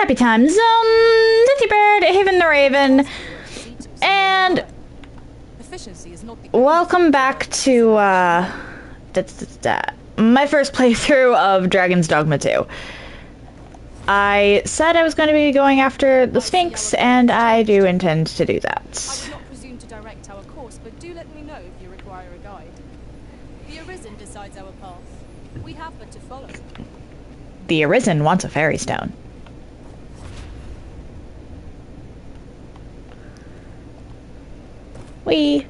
Happy times, Titty Bird, Haven the Raven, and welcome back to, my first playthrough of Dragon's Dogma 2. I said I was going to be going after the Sphynx, and I do intend to do that. I will not presume to direct our course, but do let me know if you require a guide. The Arisen decides our path. We have but to follow. The Arisen wants a fairy stone. Whee!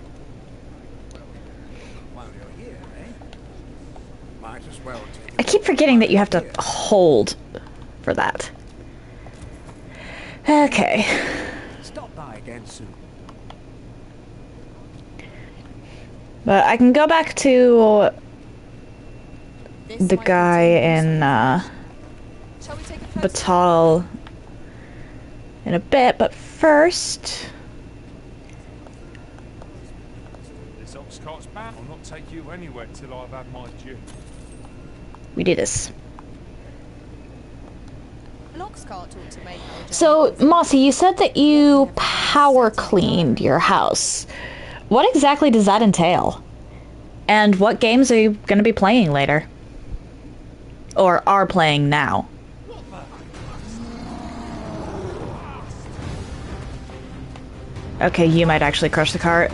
I keep forgetting that you have to hold for that. Okay. Stop by again soon. But I can go back to the guy in Batal in a bit, but first This ox cart's bound. I'll not take you anywhere till I've had my due. we do this. An ox cart ought to make our journey. So, Mossy, you said that you power cleaned your house. What exactly does that entail? And what games are you going to be playing later? Or are playing now? Okay, you might actually crush the cart.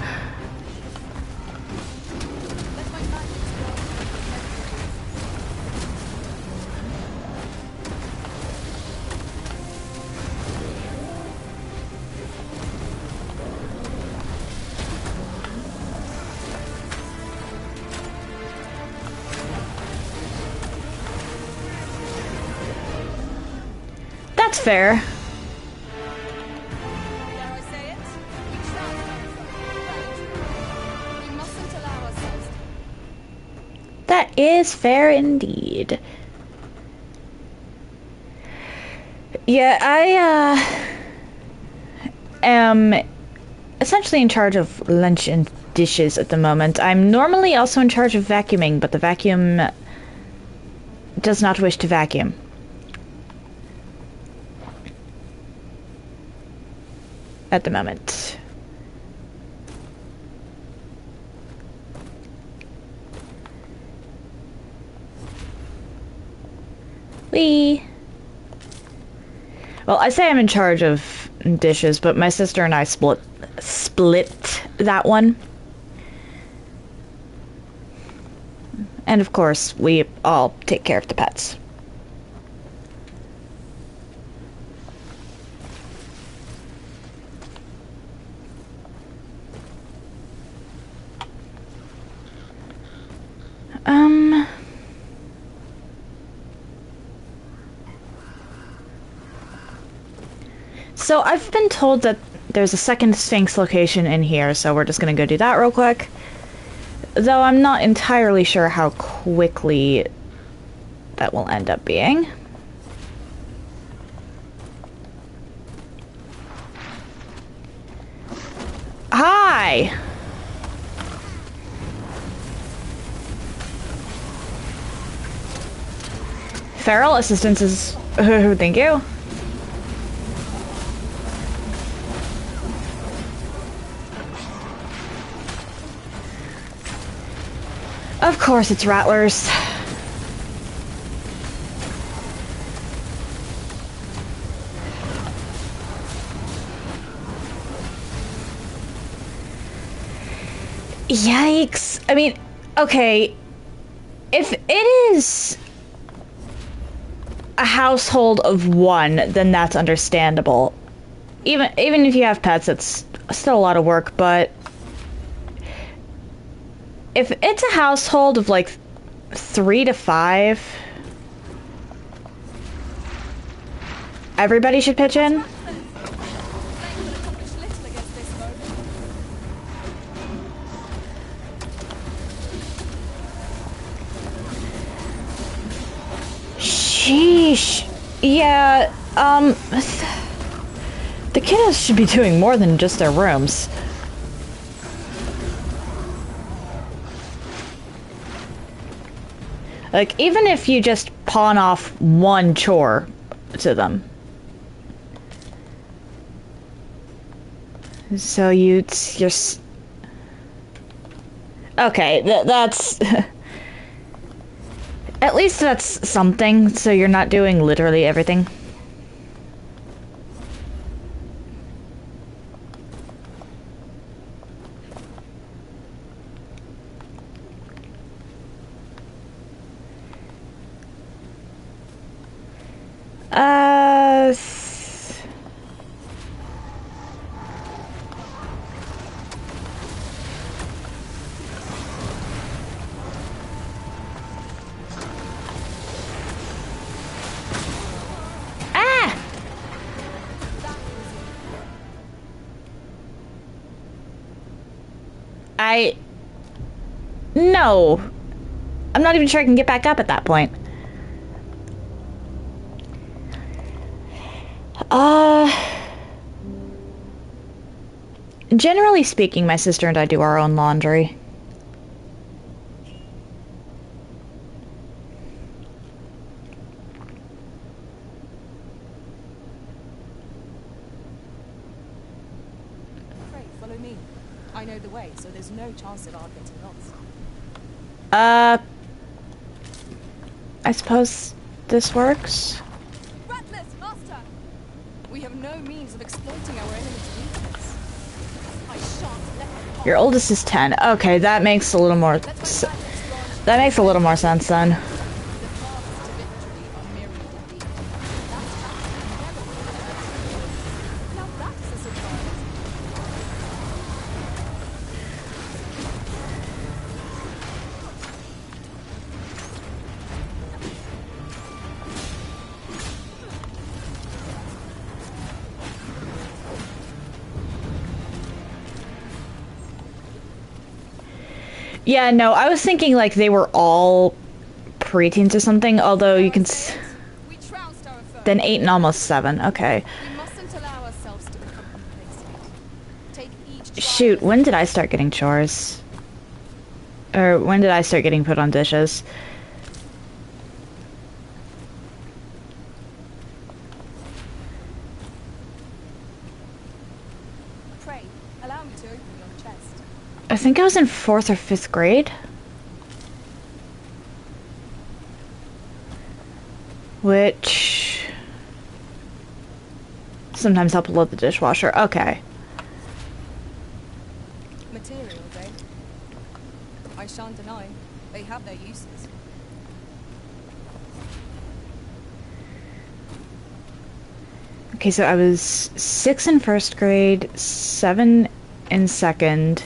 That's fair. Dare I say it? We trust ourselves. We mustn't allow ourselves. That is fair indeed. Yeah, I am essentially in charge of lunch and dishes at the moment. I'm normally also in charge of vacuuming, but the vacuum does not wish to vacuum. At the moment. Whee! Well, I say I'm in charge of dishes, but my sister and I split that one. And of course, we all take care of the pets. So I've been told that there's a second Sphynx location in here, so we're just gonna go do that real quick. Though I'm not entirely sure how quickly that will end up being. Hi! Feral assistance is... thank you. Of course it's rattlers. Yikes. I mean, okay, if it is a household of one, then that's understandable. Even if you have pets, it's still a lot of work, but if it's a household of like 3 to 5, everybody should pitch in. Sheesh. Yeah, the kiddos should be doing more than just their rooms. Like, even if you just pawn off one chore to them, So you're... Okay, that's... At least that's something, so you're not doing literally everything. Ah! No. I'm not even sure I can get back up at that point. Generally speaking, my sister and I do our own laundry. Pray, follow me. I know the way, so there's no chance of our getting lost. I suppose this works? Ratless, master! We have no means of exploiting our enemy's weakness. I shan't let them Your oldest is 10. Okay, that makes a little more... That makes a little more sense then. The paths to victory are myriad indeed. That's now that's a surprise. Yeah, no, I was thinking like they were all preteens or something, although you can... We trounced our foe. Then 8 and almost 7, okay. We mustn't allow ourselves to become complacent. Take each trial Shoot, when did I start getting chores? Or when did I start getting put on dishes? Pray, allow me to open your chest. I think I was in 4th or 5th grade. Which... sometimes help load the dishwasher. Okay. Materials, eh? I shan't deny. They have their uses. Okay, so I was 6 in 1st grade, 7 in 2nd,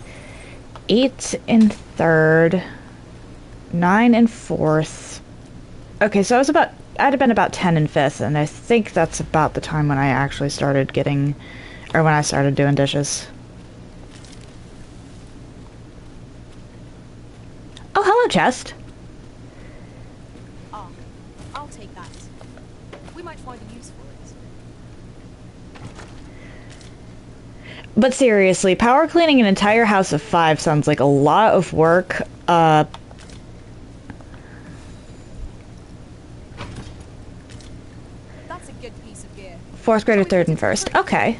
8 in 3rd, 9 in 4th. Okay, so I'd have been about 10 in 5th, and I think that's about the time when I actually started getting, or when I started doing dishes. Oh, hello, chest. Ah, I'll take that. We might find a use for it. But seriously, power cleaning an entire house of 5 sounds like a lot of work. That's a good piece of gear. 4th grade or 3rd and 1st. Okay.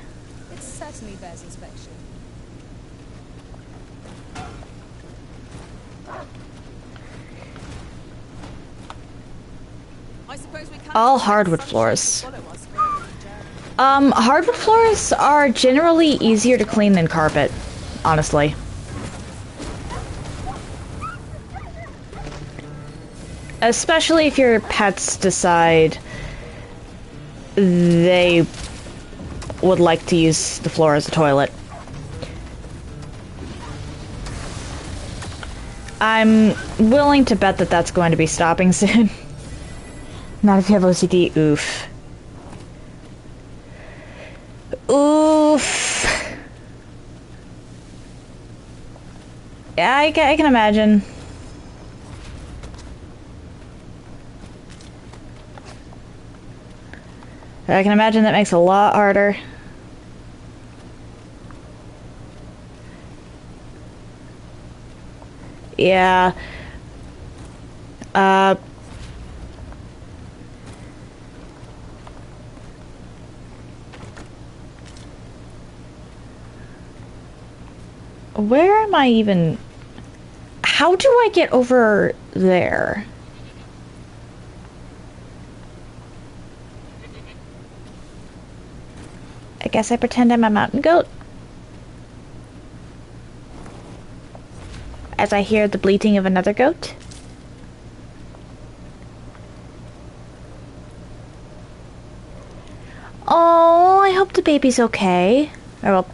It certainly bears inspection. I suppose we can't All expect hardwood sunshine floors. to follow us wherever we journey. Hardwood floors are generally easier to clean than carpet, honestly. Especially if your pets decide they would like to use the floor as a toilet. I'm willing to bet that that's going to be stopping soon. Not if you have OCD, oof. Oof. Yeah, I can imagine. I can imagine that makes it a lot harder. Yeah. Where am I even... How do I get over there? I guess I pretend I'm a mountain goat. As I hear the bleating of another goat. Oh, I hope the baby's okay. Or, well,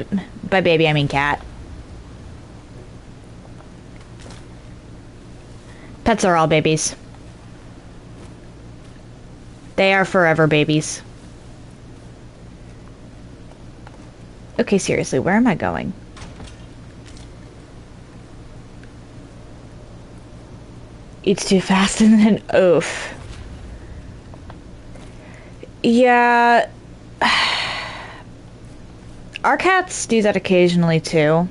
by baby I mean cat. Pets are all babies. They are forever babies. Okay, seriously, where am I going? Eats too fast and then oof. Yeah. Our cats do that occasionally too.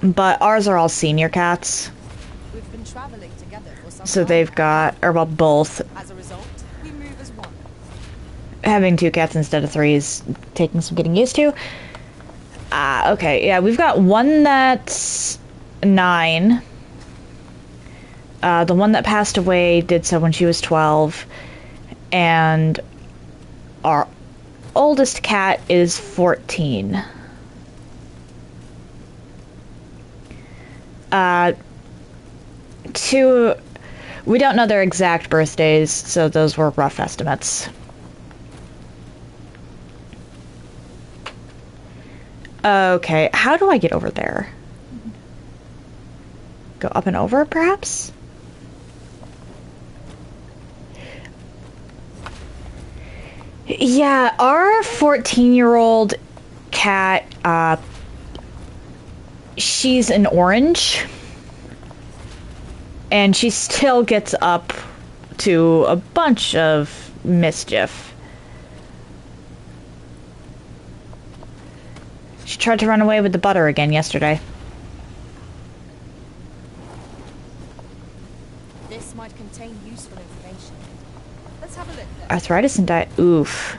But ours are all senior cats. We've been traveling together for some So time they've now. got, or well, both. As a result, we move as one. Having 2 cats instead of 3 is taking some getting used to. Okay, yeah, we've got one that's 9. The one that passed away did so when she was 12. And our oldest cat is 14. We don't know their exact birthdays, so those were rough estimates. Okay, how do I get over there? Go up and over, perhaps? Yeah, our 14-year-old cat, she's an orange. And she still gets up to a bunch of mischief. She tried to run away with the butter again yesterday. This might contain useful information. Let's have a look then. Arthritis and diet. Oof.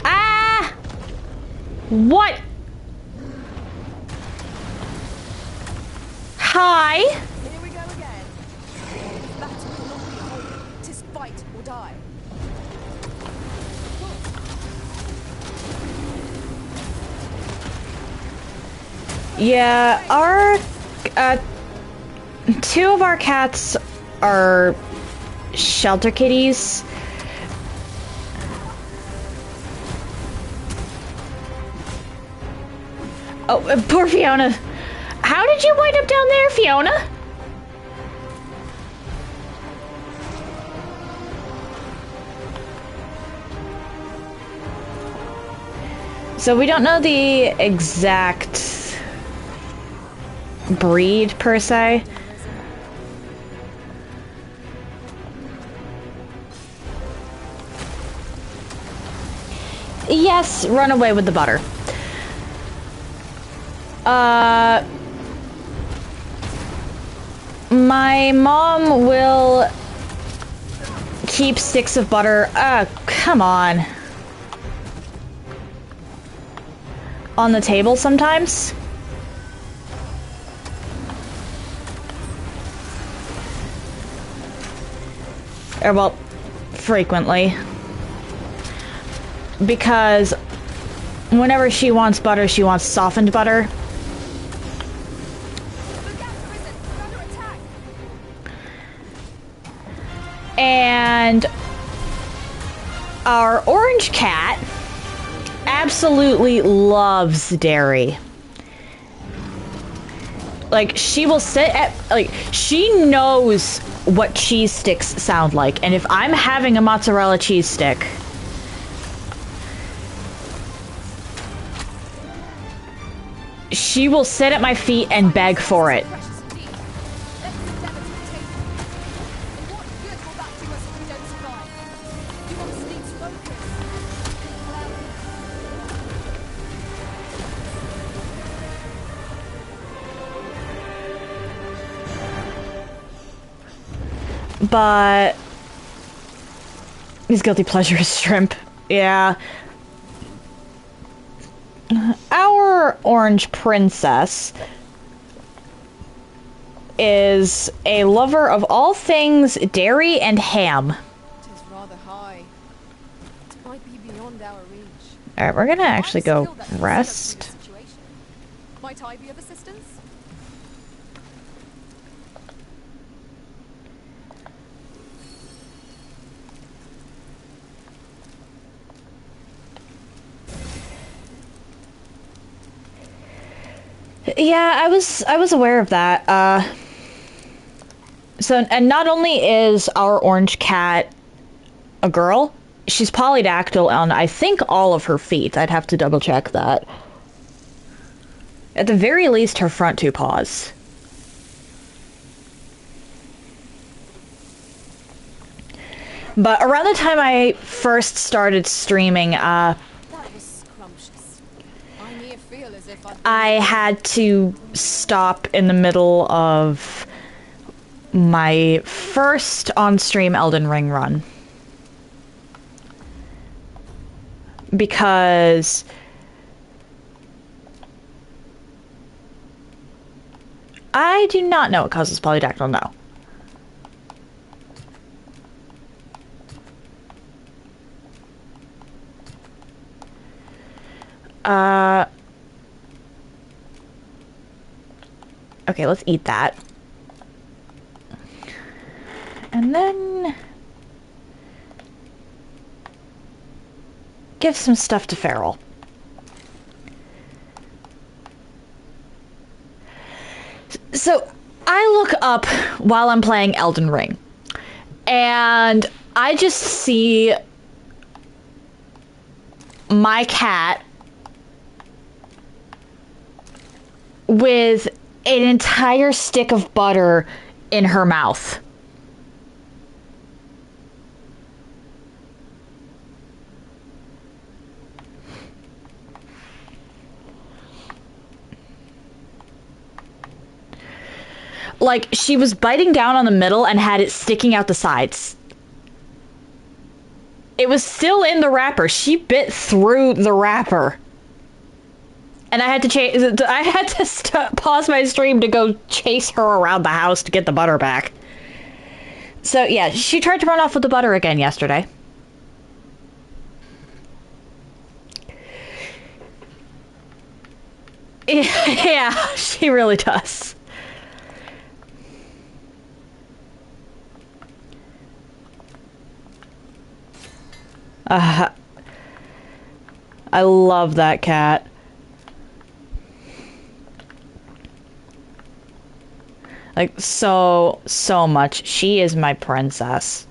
Ah! What? Hi. Here we go again. Battle will not be whole. 'Tis fight or die. Yeah, our 2 of our cats are shelter kitties. Oh, poor Fiona. How did you wind up down there, Fiona? So we don't know the exact breed, per se. Yes, run away with the butter. My mom will keep sticks of butter. Come on. On the table sometimes. Or, well, frequently. Because whenever she wants butter, she wants softened butter. Look out, Risen! We're under attack! And our orange cat absolutely loves dairy. Like, she will sit at, like, she knows what cheese sticks sound like. And if I'm having a mozzarella cheese stick, she will sit at my feet and beg for it. Precious indeed. Let's endeavor to retain it. And what good will that do us if we don't survive? You must need focus. But His guilty pleasure is shrimp. Yeah. Our orange princess is a lover of all things dairy and ham. It is rather high. It might be beyond our reach. Alright, we're gonna actually I have a go skill that can rest. see us through this situation. Might I be of assistance? Yeah, I was aware of that. And not only is our orange cat a girl, she's polydactyl on, I think, all of her feet. I'd have to double check that. At the very least, her front two paws. But around the time I first started streaming, That was scrumptious. I near feel as if I had to stop in the middle of my first on-stream Elden Ring run. Because I do not know what causes polydactyl, no. Okay, let's eat that. And then give some stuff to Feral. So I look up while I'm playing Elden Ring, and I just see my cat with an entire stick of butter in her mouth. Like, she was biting down on the middle and had it sticking out the sides. It was still in the wrapper. She bit through the wrapper. And I had to pause my stream to go chase her around the house to get the butter back. So yeah, she tried to run off with the butter again yesterday. Yeah, she really does. I love that cat. Like, so much. She is my princess.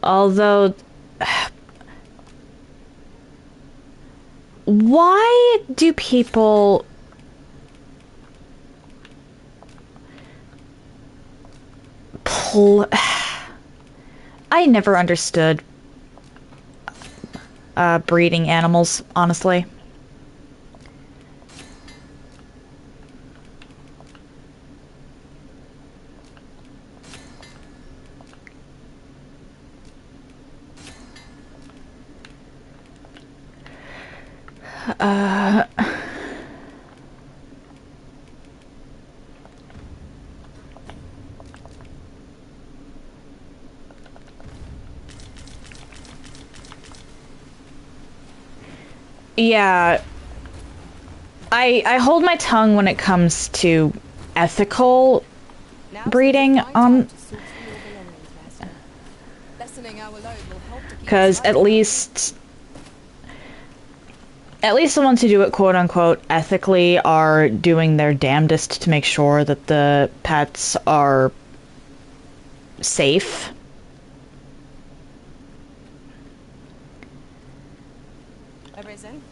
Although... Why do people... I never understood breeding animals, honestly. Yeah, I hold my tongue when it comes to ethical breeding, because at least the ones who do it quote unquote ethically are doing their damnedest to make sure that the pets are safe. Arisen,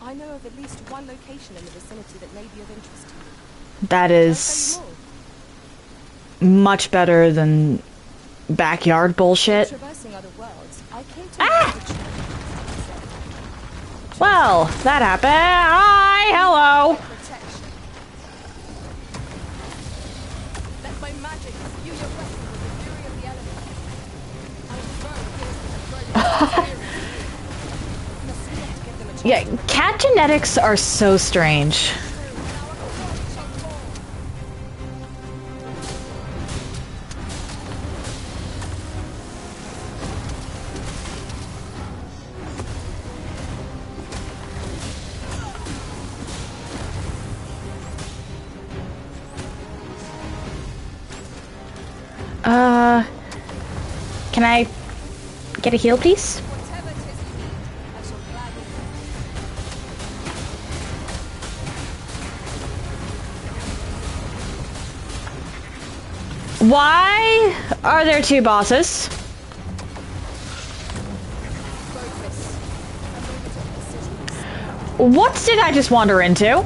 I know of at least one location in the vicinity that may be of interest to you. That is much better than backyard bullshit. Traversing other worlds, I came to Well, that happened. Hi, hello. protection. Let my magic Yeah, cat genetics are so strange. Can I get a heal, please? Whatever it is you need, I shall gladly. Why are there two bosses? Focus. A moment of precision. What did I just wander into?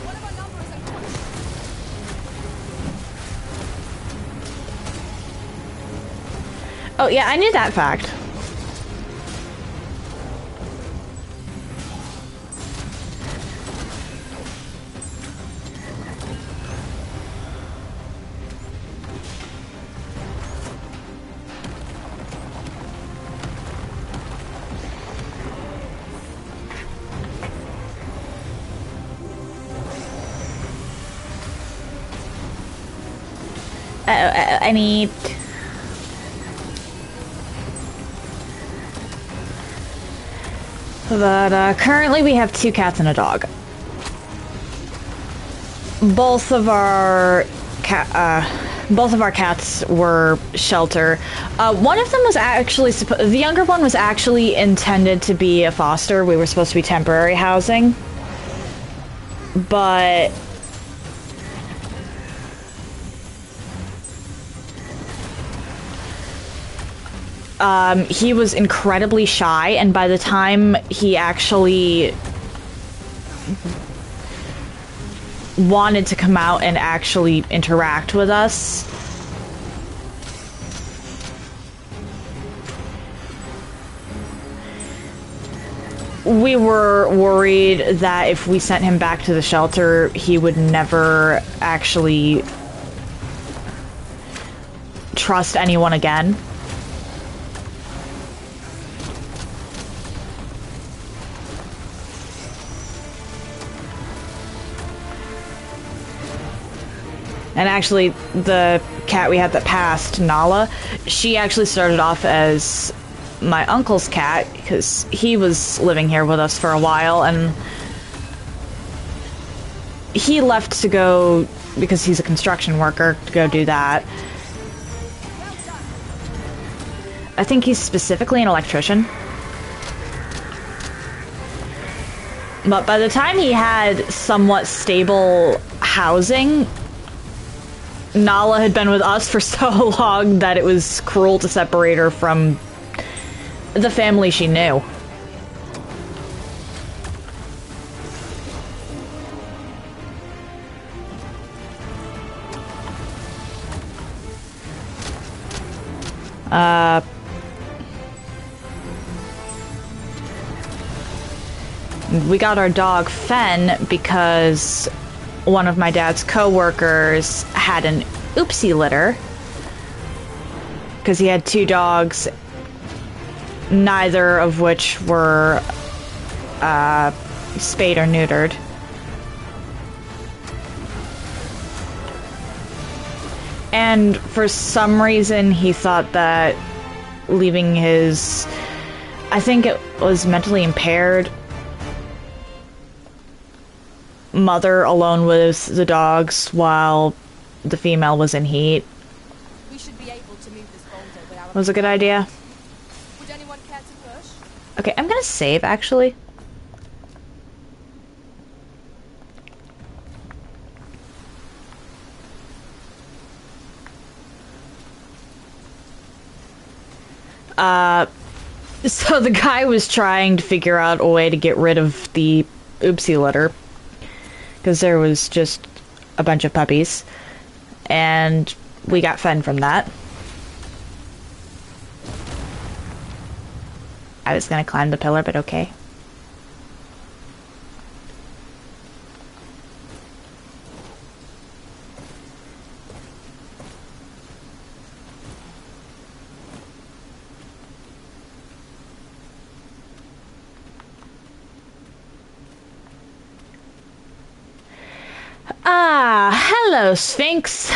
One of our number is unconscious. Oh yeah, I knew that fact. I need... But currently we have two cats and a dog. Both of our cats were shelter. One of them was actually the younger one was actually intended to be a foster. We were supposed to be temporary housing, but he was incredibly shy, and by the time he actually wanted to come out and actually interact with us, we were worried that if we sent him back to the shelter, he would never actually trust anyone again. And actually, the cat we had that passed, Nala, she actually started off as my uncle's cat, because he was living here with us for a while, and he left to go, because he's a construction worker, to go do that. I think he's specifically an electrician. But by the time he had somewhat stable housing, Nala had been with us for so long that it was cruel to separate her from the family she knew. We got our dog Fen because one of my dad's co-workers had an oopsie litter, because he had two dogs, neither of which were spayed or neutered. And for some reason he thought that leaving his, I think it was mentally impaired, mother alone with the dogs while the female was in heat We should be able to move this boulder without was a good idea. Would anyone care to push? Okay, I'm gonna save actually. So the guy was trying to figure out a way to get rid of the oopsie litter, because there was just a bunch of puppies, and we got Fen from that. I was gonna climb the pillar, but okay. Ah, hello, Sphynx.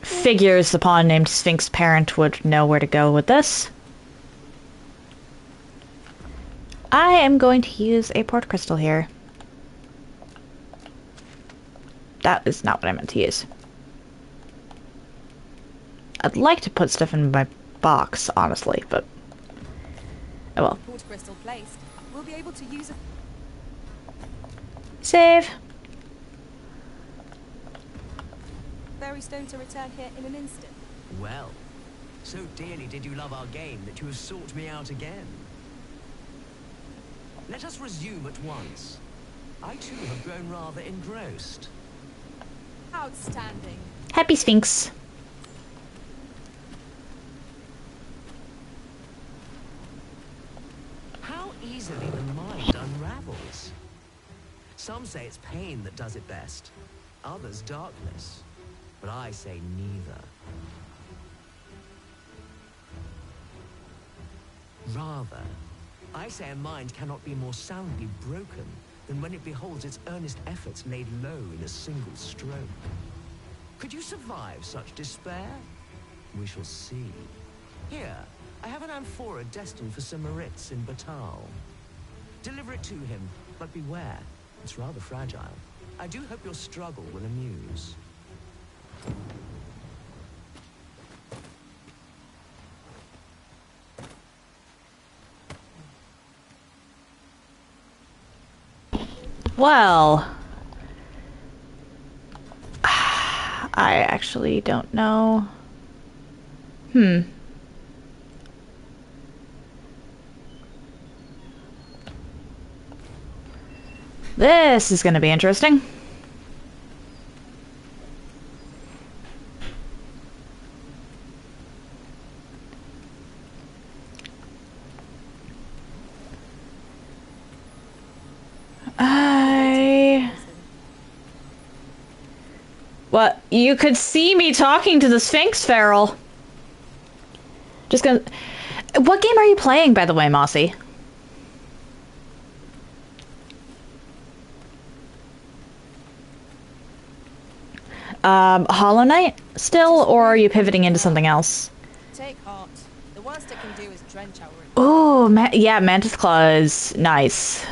Figures the pawn named Sphynx parent would know where to go with this. I am going to use a port crystal here. That is not what I meant to use. I'd like to put stuff in my box, honestly, but... oh well. Port crystal placed. We'll be able to use a... Save. Fairy stone to return here in an instant. Well, so dearly did you love our game that you have sought me out again. Let us resume at once. I too have grown rather engrossed. Outstanding. Happy Sphynx. How easily the mind unravels. Some say it's pain that does it best, others darkness, but I say neither. Rather, I say a mind cannot be more soundly broken than when it beholds its earnest efforts laid low in a single stroke. Could you survive such despair? We shall see. Here, I have an amphora destined for Sir Moritz in Batal. Deliver it to him, but beware, it's rather fragile. I do hope your struggle will amuse. Well, I actually don't know. This is going to be interesting. What? You could see me talking to the Sphynx Feral. Just gonna... What game are you playing, by the way, Mossy? Hollow Knight still, or are you pivoting into something else? Take heart. The worst it can do is drench our... Oh, yeah, Mantis Claw is nice.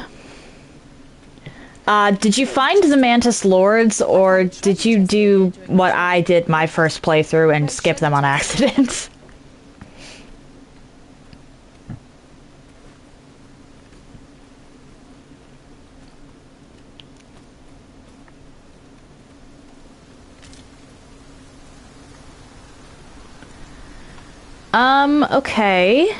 Did you find the Mantis Lords, or did you do what I did my first playthrough and skip them on accident? Okay.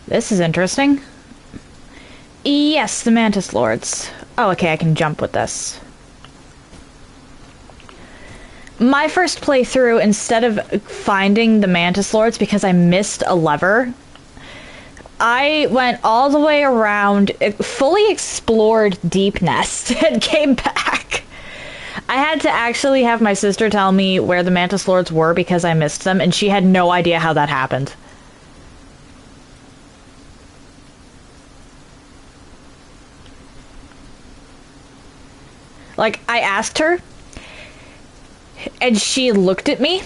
This is interesting. Yes, the Mantis Lords. Oh, okay, I can jump with this. My first playthrough, instead of finding the Mantis Lords because I missed a lever, I went all the way around, fully explored Deep Nest, and came back. I had to actually have my sister tell me where the Mantis Lords were because I missed them, and she had no idea how that happened. Like, I asked her, and she looked at me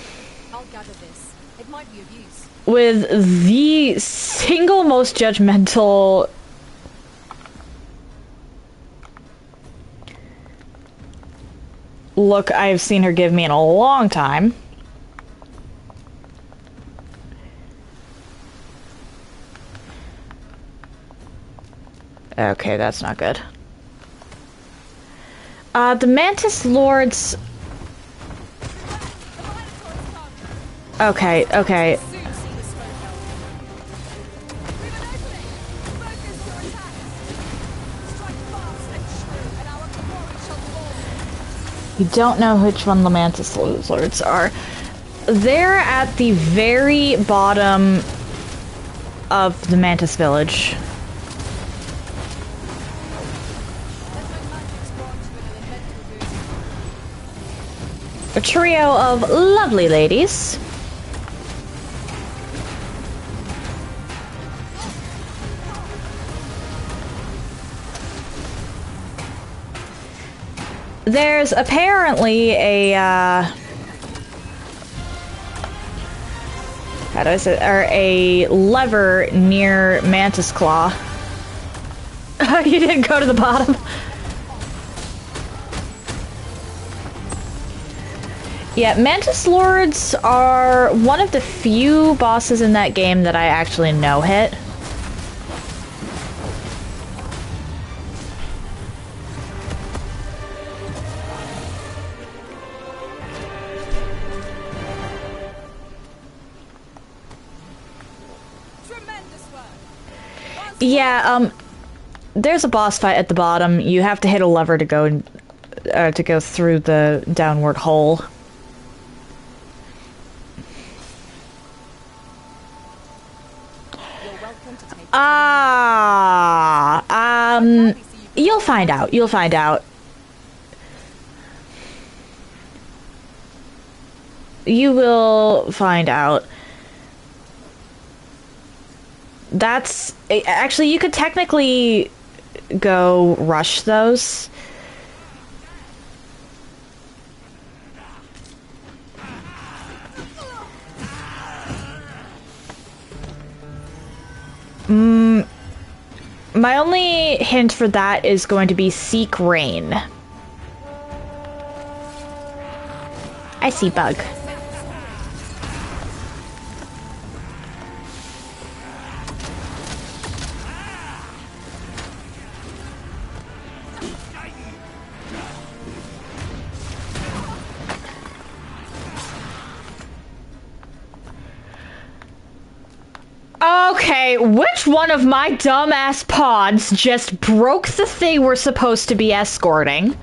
I'll gather this. It might be of use. with the single most judgmental look I've seen her give me in a long time. Okay, that's not good. The Mantis Lords... Okay, okay. Soon see the smoke out. We've an opening. Focus your attacks. Strike fast and true, and our quarry shall fall. You don't know which one the Mantis Lords are. They're at the very bottom of the Mantis Village. A trio of lovely ladies. There's apparently a, how do I say, or a lever near Mantis Claw. You didn't go to the bottom? Yeah, Mantis Lords are one of the few bosses in that game that I actually know hit. Yeah, there's a boss fight at the bottom. You have to hit a lever to go through the downward hole. You'll find out. You'll find out. You will find out. That's... Actually, you could technically go rush those. My only hint for that is going to be seek rain. I see bug. Okay, which one of my dumbass pods just broke the thing we're supposed to be escorting?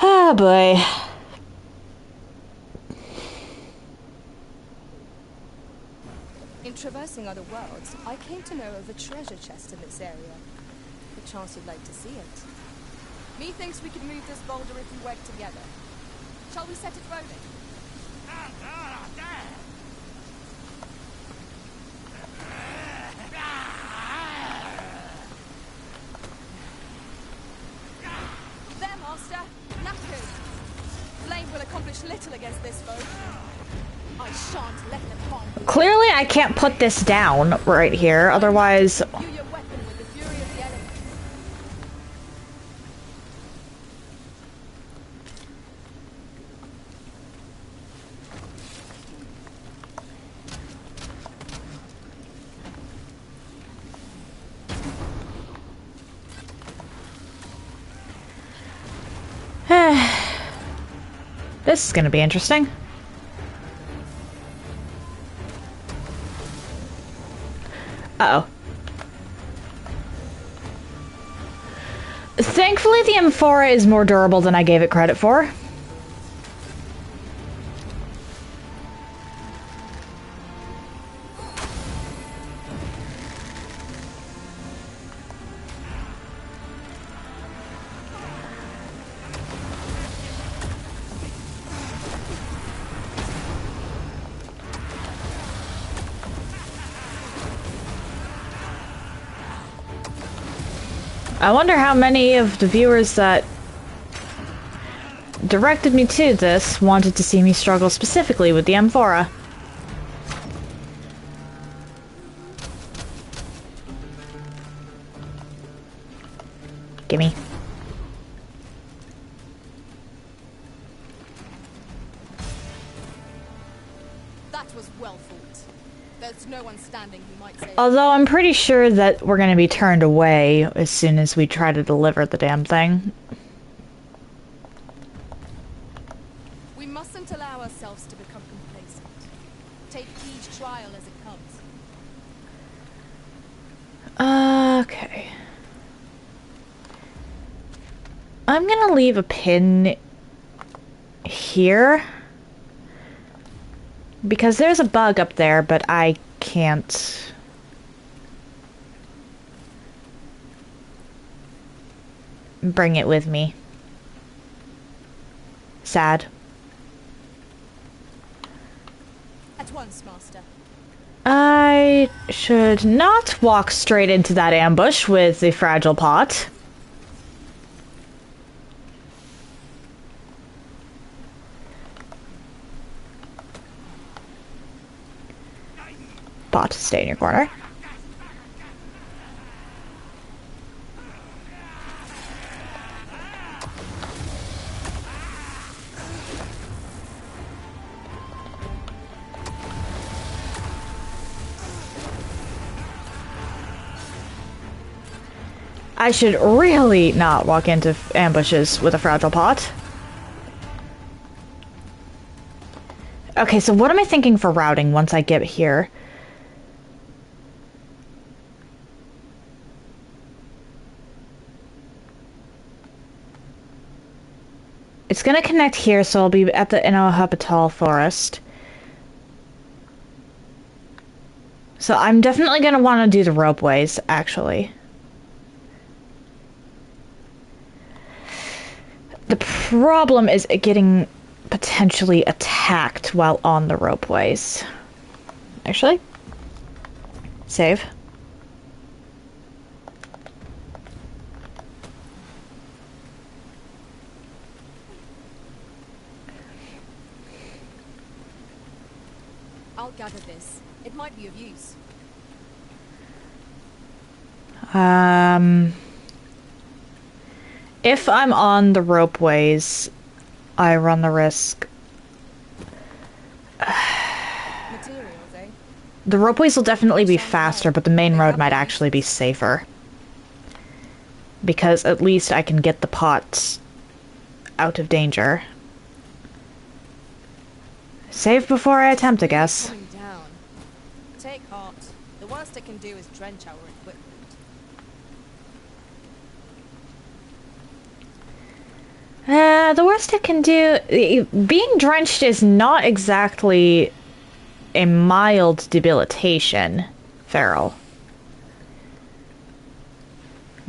Oh boy. In traversing other worlds, I came to know of a treasure chest in this area. Perchance you'd like to see it. Methinks we could move this boulder if we work together. Shall we set it rolling? There, Master! Knackers! Flame will accomplish little against this foe. I shan't let them harm you. Clearly I can't put this down right here, otherwise... View your weapon with the fury of the elements. This is gonna be interesting. Uh-oh. Thankfully, the amphora is more durable than I gave it credit for. I wonder how many of the viewers that directed me to this wanted to see me struggle specifically with the amphora. Gimme. That was well fought. There's no one standing who might say... Although I'm pretty sure that we're gonna be turned away as soon as we try to deliver the damn thing. We mustn't allow ourselves to become complacent. Take each trial as it comes. Okay. I'm gonna leave a pin here. Because there's a bug up there, but I can't... bring it with me. Sad. At once, Master. I should not walk straight into that ambush with the fragile pot. Pot, stay in your corner. I should really not walk into ambushes with a fragile pot. Okay, so what am I thinking for routing once I get here? It's gonna connect here, so I'll be at the Inhospital Forest. So I'm definitely gonna want to do the ropeways, actually. The problem is getting potentially attacked while on the ropeways. Actually, save. I'll gather this. It might be of use. If I'm on the ropeways, I run the risk. Materials, eh? The ropeways will definitely be faster, but the main road might actually be safer. Because at least I can get the pots out of danger. Save before I attempt, I guess. Coming down. Take heart. The worst it can do is drench our equipment. The worst it can do... Being drenched is not exactly a mild debilitation, Feral.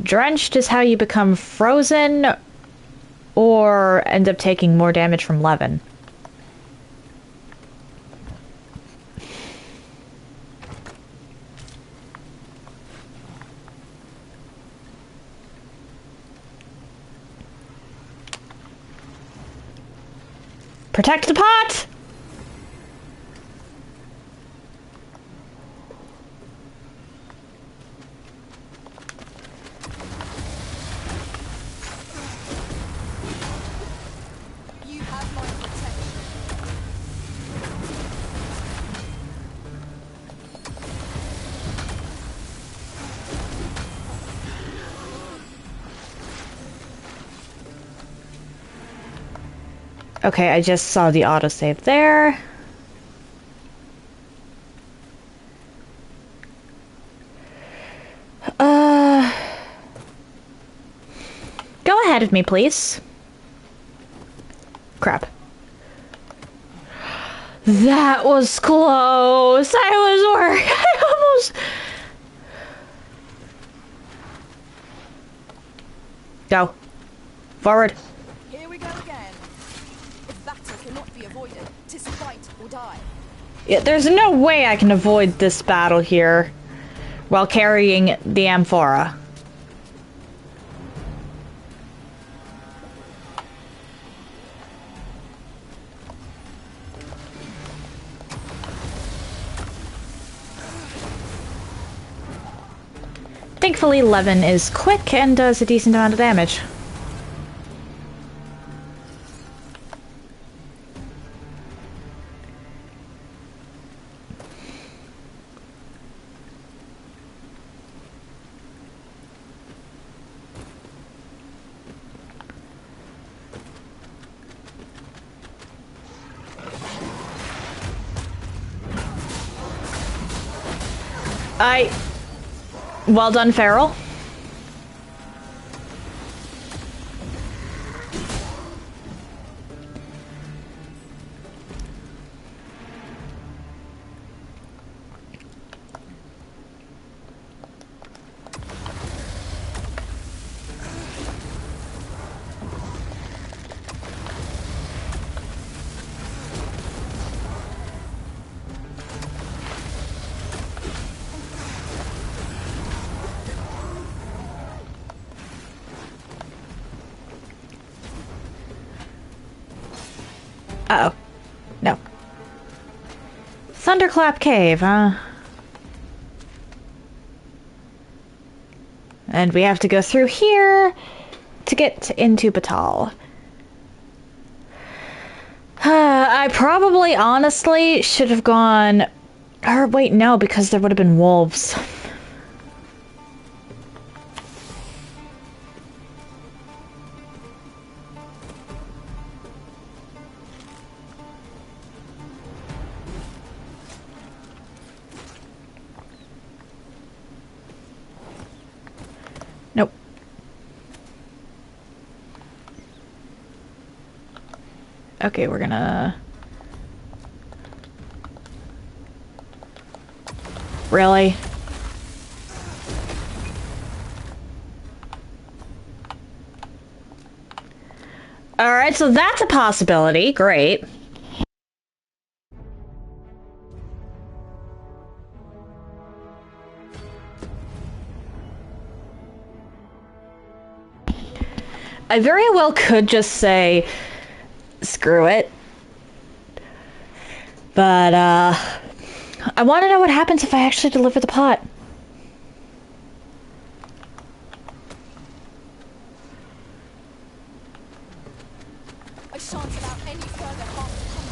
Drenched is how you become frozen or end up taking more damage from Levin. Protect the pot! You have my protection. Okay, I just saw the autosave there. Go ahead of me, please. Crap. That was close. I was worried. I almost... Go. Forward. Here we go again. If battle cannot be avoided, 'tis fight or die. Yeah, there's no way I can avoid this battle here while carrying the amphora. Thankfully, Levin is quick and does a decent amount of damage. Well done, Feral. Uh-oh. No. Thunderclap Cave, huh? And we have to go through here to get into Batal. I probably, honestly, should have gone... Or wait, no, because there would have been wolves. Nope. Okay, we're gonna... Really? Alright, so that's a possibility. Great. I very well could just say, screw it. But, I want to know what happens if I actually deliver the pot. I shan't allow any further harm to come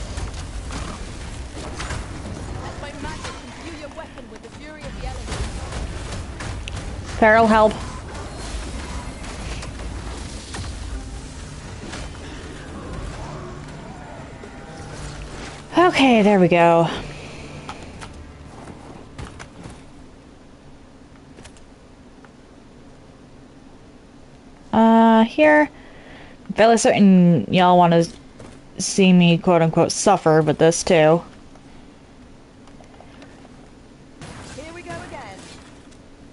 to you. Let my magic imbue your weapon with the fury of the elements. Feral help. Okay, there we go. Here. I'm fairly certain y'all want to see me, quote-unquote, suffer with this, too. Here we go again.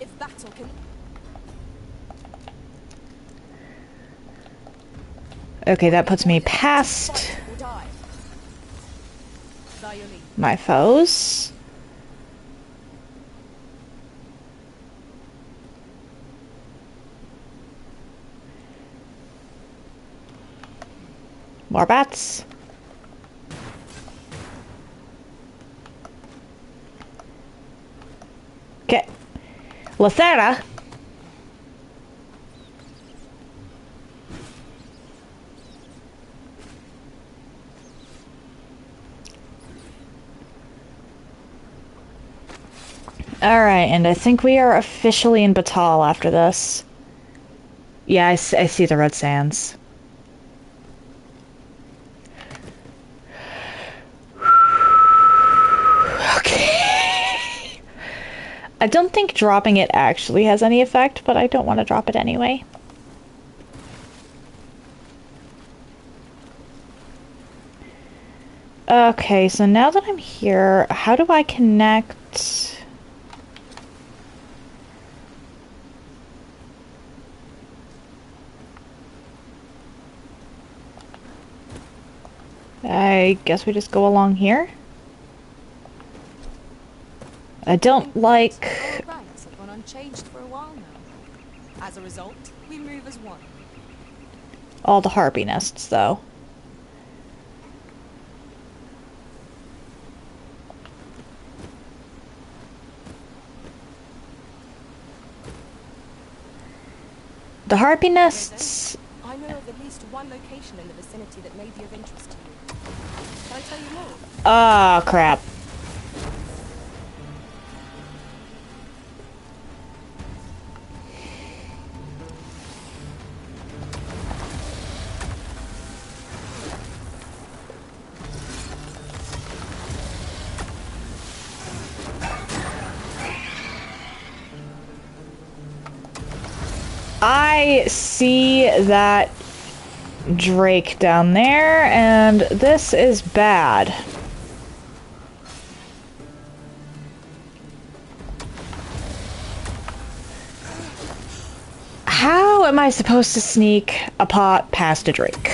If battle can... Okay, that puts me past Or die. By your lead. my foes. More bats. Okay. Lethera. Alright, and I think we are officially in Batal after this. Yeah, I see the red sands. Okay. I don't think dropping it actually has any effect, but I don't want to drop it anyway. Okay, so now that I'm here, how do I connect... I guess we just go along here? I don't like... Our ranks have gone unchanged for a while now. As a result, we move as one. all the harpy nests, though. The harpy nests... I know of at least one location in the vicinity that may be of interest to you. Can I tell you more? Ah, crap. I see that Drake down there, and this is bad. How am I supposed to sneak a pot past a Drake? You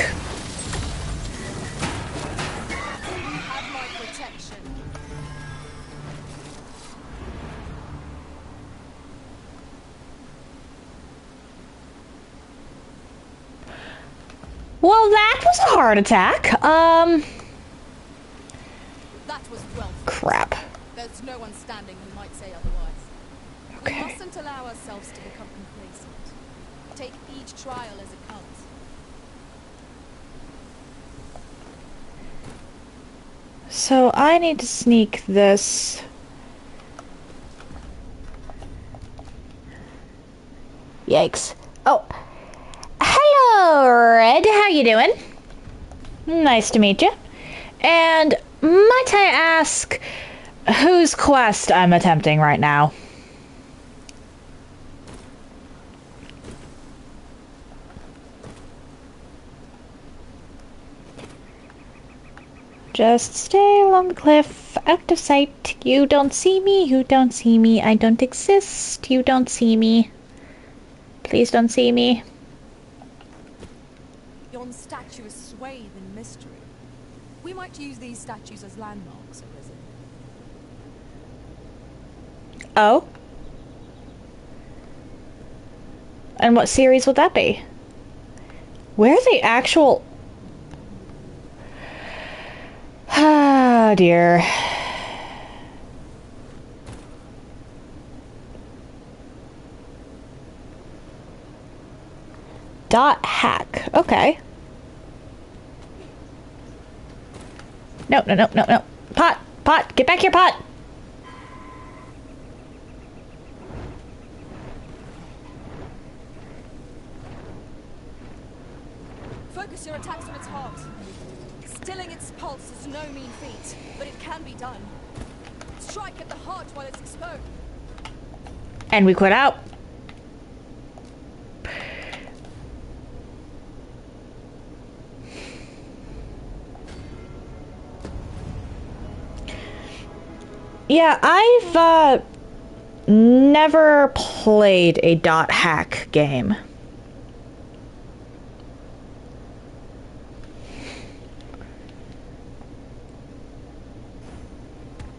have my protection. Well, that was a heart attack. no one standing who might say otherwise. Okay. We mustn't allow ourselves to become complacent. Take each trial as it comes. So I need to sneak this. Yikes. Oh. Hello, Red. How you doing? Nice to meet you. And might I ask whose quest I'm attempting right now? Just stay along the cliff, out of sight. You don't see me, you don't see me. I don't exist, you don't see me. Please don't see me. Yon statue is swathed in mystery. We might use these statues as landmarks, Arisen. Oh? And what series would that be? Where's the actual... Ah, dear. Dot hack. Okay. No, no, no, no, no. Pot! Pot! Get back here, Pot! Focus your attacks on its heart. Stilling its pulse is no mean feat, but it can be done. Strike at the heart while it's exposed. And we quit out. Yeah, I've never played a dot hack game.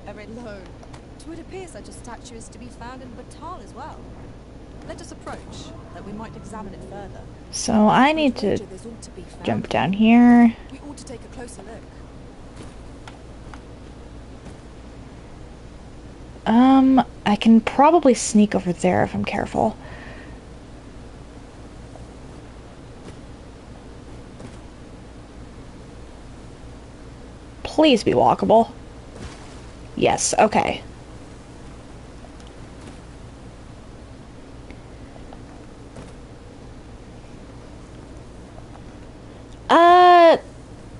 Erin Lowe. It appears such a statue is to be found in Batal as well. Let us approach, that we might examine it further. So I need to There's ought to be found. jump down here. We ought to take a closer look. I can probably sneak over there if I'm careful. Please be walkable. Yes, okay.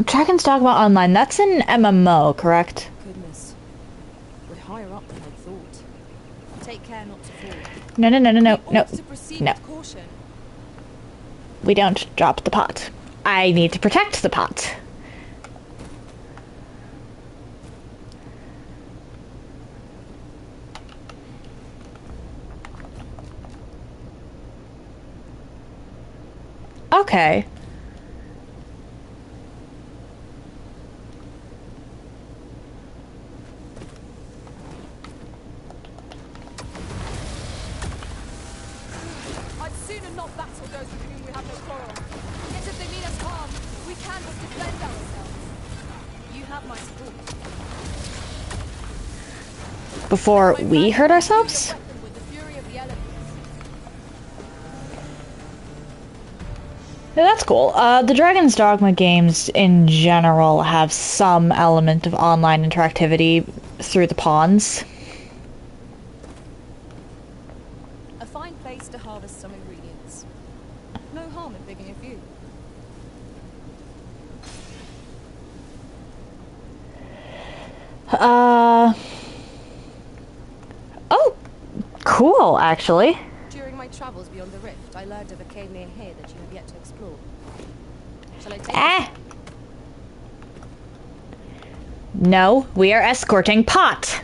Dragon's Dogma Online, that's an MMO, correct? Goodness. We're higher up than I thought. Take care not to fall. No, no, no, no, no, We no. ought to proceed No. with caution. We don't drop the pot. I need to protect the pot. Okay. I'd sooner not battle those with whom we have no quarrel. Yet if they mean us harm, we can but defend ourselves. You have my support. Before My we man hurt will ourselves? use your weapon with the fury of the elements. Yeah, that's cool. The Dragon's Dogma games in general have some element of online interactivity through the pawns. A fine place to harvest some ingredients. No harm in picking a few. Oh, cool, actually. During my travels beyond the rift, I learned of a cave near here that you have yet to explore. Shall I take Ah! No, we are escorting Pot.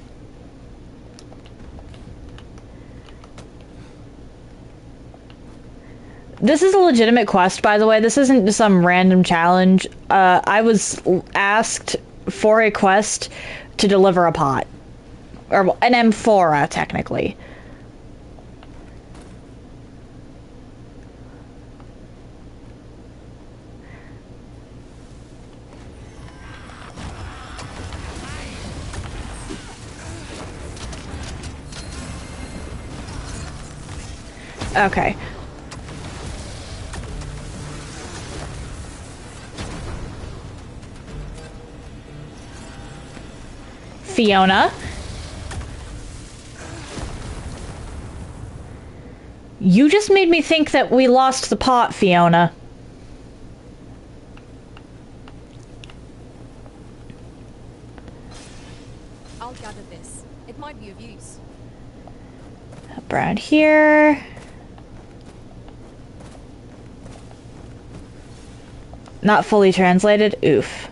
This is a legitimate quest, by the way. This isn't just some random challenge. I was asked for a quest to deliver a pot. Or an amphora, technically. Okay. Fiona. You just made me think that we lost the pot, Fiona. I'll gather this. It might be of use. Up around here. Not fully translated. Oof.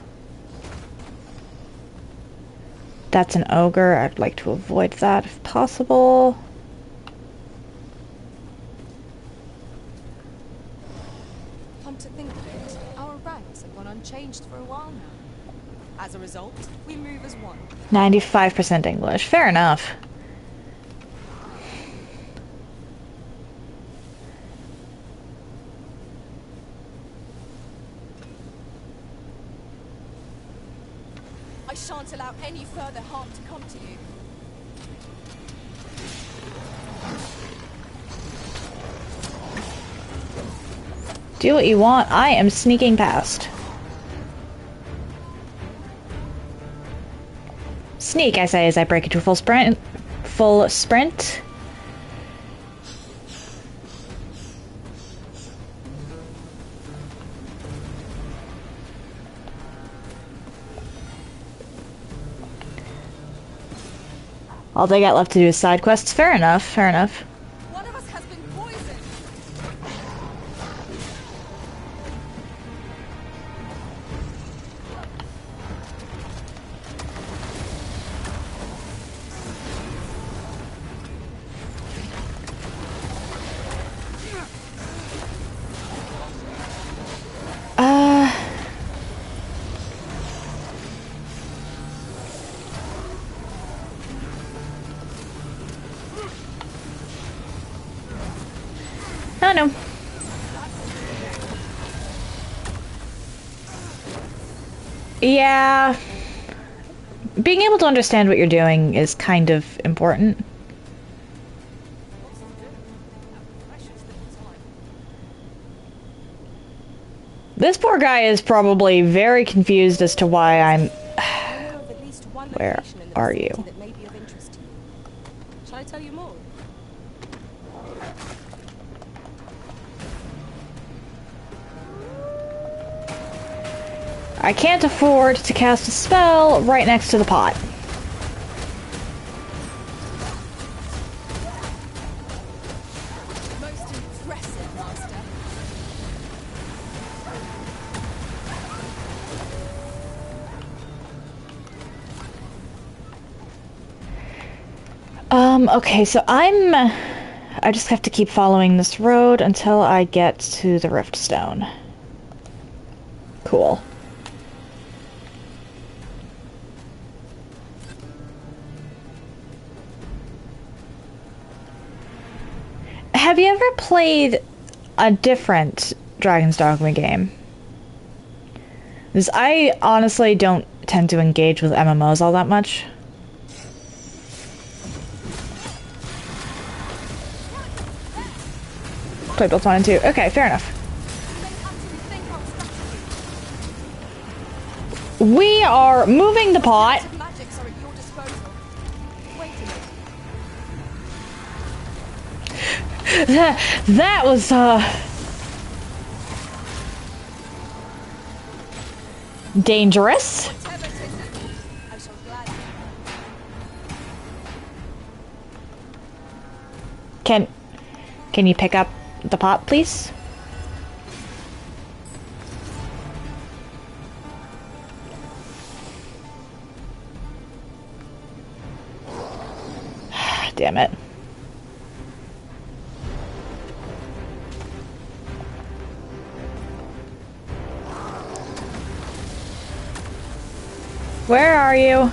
That's an ogre. I'd like to avoid that if possible. Come to think of it, our ranks have gone unchanged for a while now. As a result, we move as one. 95% English. Fair enough. I shan't allow any further harm to come to you. Do what you want. I am sneaking past. Sneak, I say, as I break into a full sprint. Full sprint. All they got left to do is side quests. Fair enough, fair enough. One of us has been poisoned. Oh no. Yeah. Being able to understand what you're doing is kind of important. This poor guy is probably very confused as to why I'm... Where are you? That may be of interest to you. Shall I tell you more? I can't afford to cast a spell right next to the pot. Most impressive, Master. Okay, so I just have to keep following this road until I get to the Rift Stone. Cool. Have you ever played a different Dragon's Dogma game? Because I honestly don't tend to engage with MMOs all that much. Played both 1 and 2. Okay, fair enough. We are moving the pot. Magics are at your disposal. Wait a minute. That was, dangerous. Whatever it is, I shall gladly. Can you pick up the pot, please? Damn it. Where are you?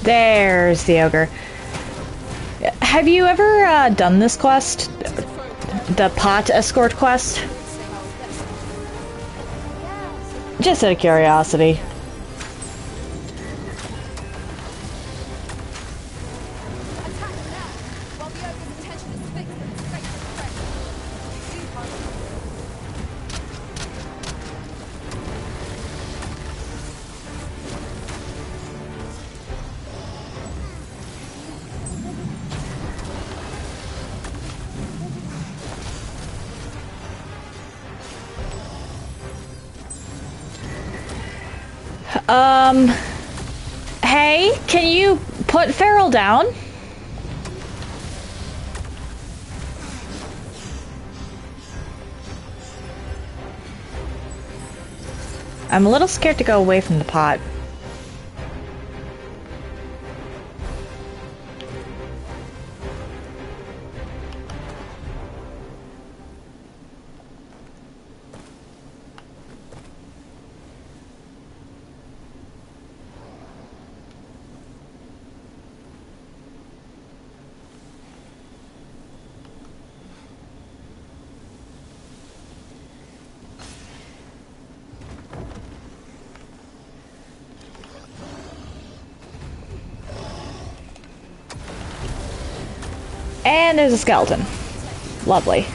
There's the ogre. Have you ever done this quest? The pot escort quest? Say how it gets. Yeah, so Just out of curiosity. attack them now, while the ogre's attention is fixed on its fatal threat. See how Hey, can you put Farrell down? I'm a little scared to go away from the pot. And there's a skeleton. Lovely.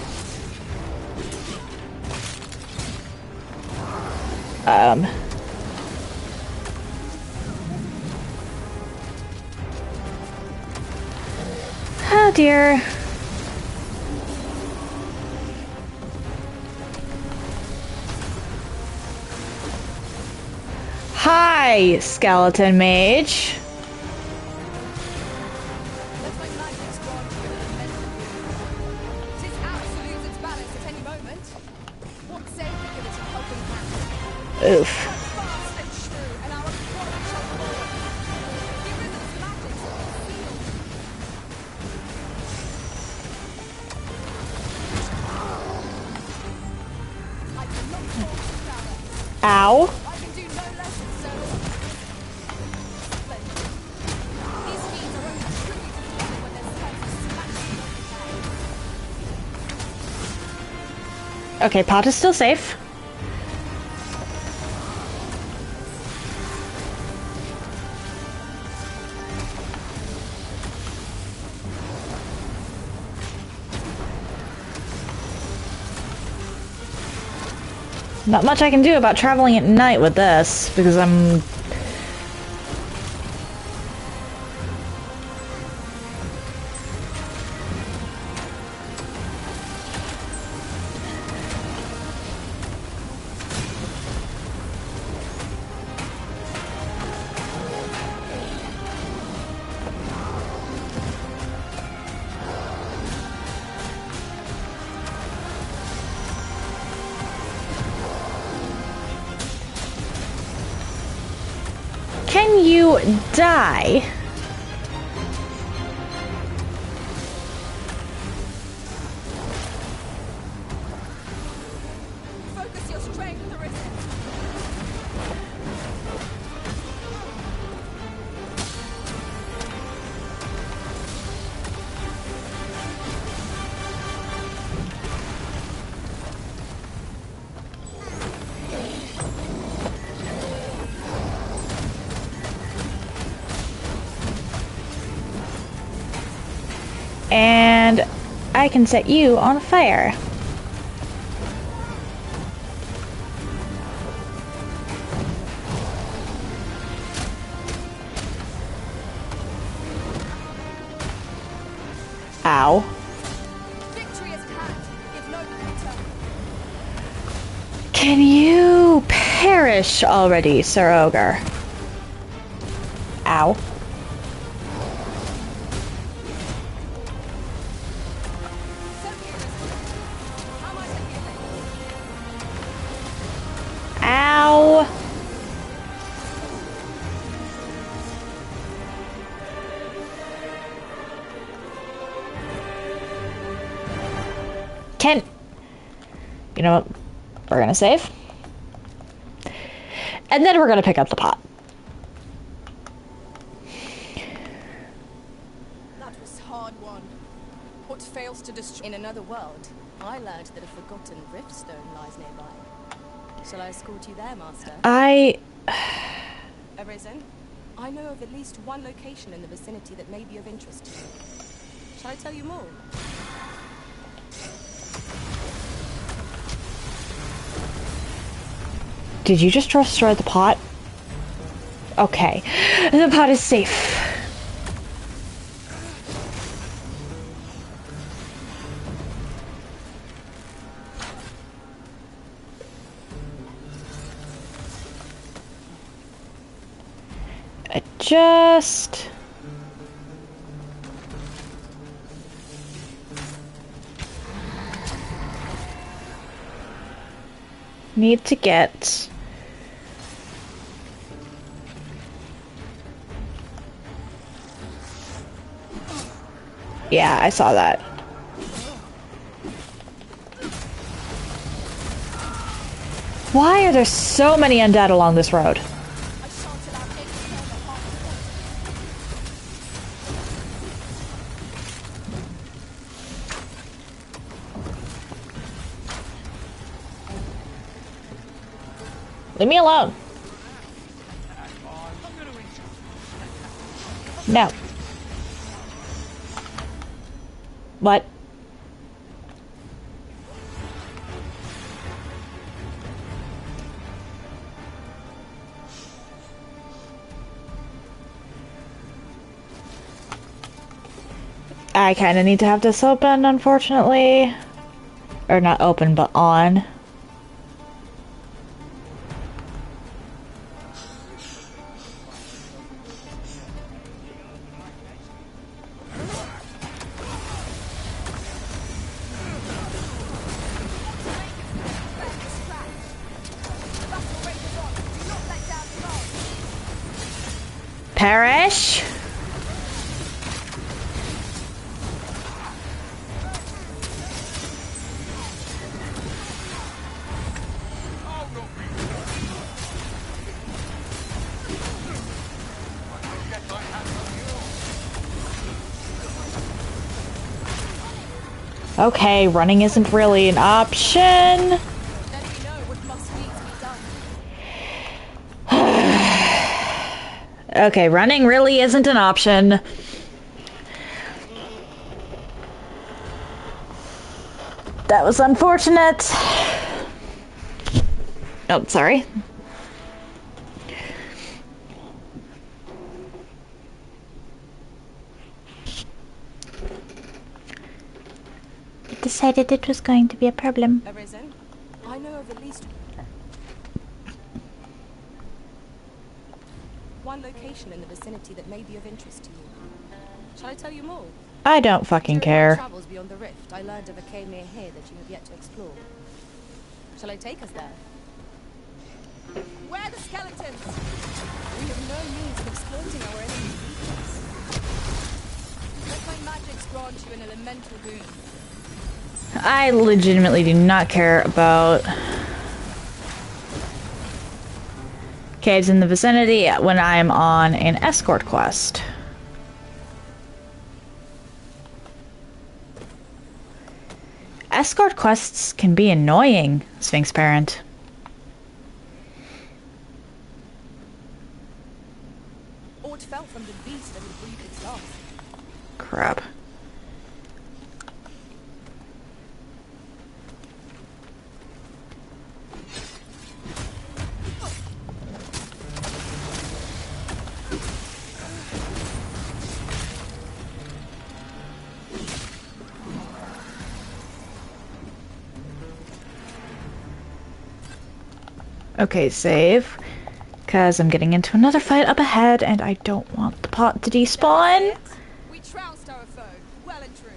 Oh dear. Hi, skeleton mage. looks like magic's gone through an immense amount. This house will lose its balance at any moment. What say we give it a helping hand? Oof. Fast and true, and our equality shall fall. The Elizabeth's magic shall be sealed. I cannot fall to prowess. Ow. I can do no less than serve. Splendid. These feats are only truly defeated when their sense is smashed in the Okay, pot is still safe. Not much I can do about traveling at night with this, because I'm... Can you die? Focus your strength, Thurs. And I can set you on fire. Ow. Victory is at hand. Give no quarter. Can you perish already, Sir Ogre? Ow. So here is how might I be available? Ow. Can... You know what? We're gonna save. And then we're gonna pick up the pot. That was hard won. What failed tasked to destroy. In another world, I learned that a forgotten riftstone lies nearby. Shall I escort you there, Master? Arisen, I know of at least one location in the vicinity that may be of interest to you. Shall I tell you more? Did you just destroy the pot? Okay. The pot is safe. I just... need to get... Yeah, I saw that. Why are there so many undead along this road? Leave me alone. No. What? I kind of need to have this open, unfortunately. Or not open, but on. Perish. Okay, running isn't really an option. Okay, running really isn't an option. That was unfortunate. Oh, sorry. Decided it was going to be a problem. Arisen, I know of at least one location in the vicinity that may be of interest to you. Shall I tell you more? I don't fucking During my care. travels beyond the rift, I learned of a cave near here that you have yet to explore. Shall I take us there? Where are the skeletons? We have no means of exploiting our enemy's weakness. Let my magics grant you an elemental boon. I legitimately do not care about caves in the vicinity when I'm on an escort quest. Escort quests can be annoying, Sphynx parent. Aught fell from the beast that would breathe its last. Crap. Okay, save. Because I'm getting into another fight up ahead, and I don't want the pot to despawn. We trounced our foe, well and true.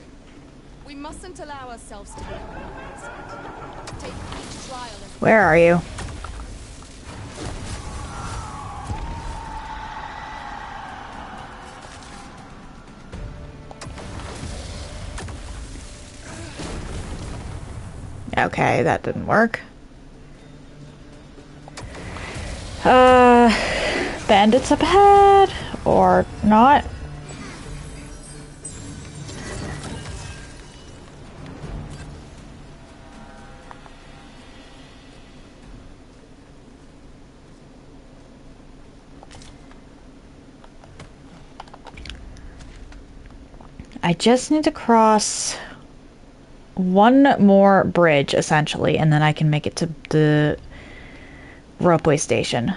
We mustn't allow ourselves to be complacent. Take each trial as Where are you? Okay, that didn't work. Bandits up ahead, or not. I just need to cross one more bridge, essentially, and then I can make it to the ropeway station.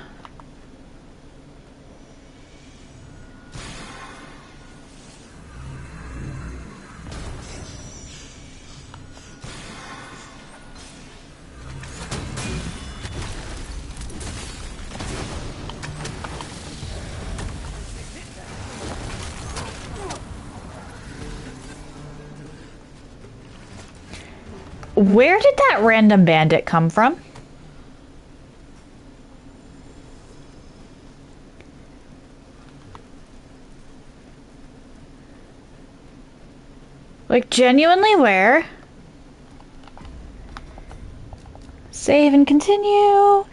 Where did that random bandit come from? Like, genuinely where? Save and continue.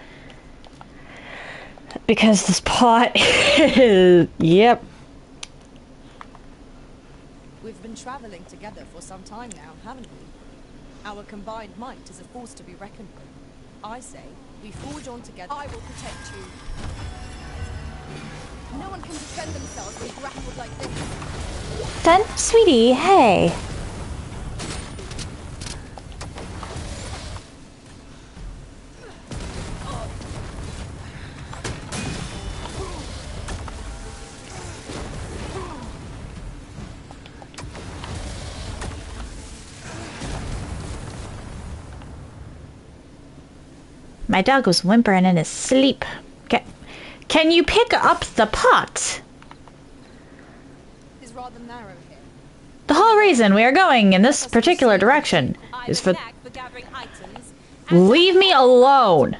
Because this pot is... Yep. We've been traveling together for some time now, haven't we? Our combined might is a force to be reckoned with. I say, we forge on together. I will protect you. No one can defend themselves when grappled like this. Then, sweetie, hey. My dog was whimpering in his sleep. Can you pick up the pot? It's rather narrow here. The whole reason we are going in this particular direction is for... Leave me alone!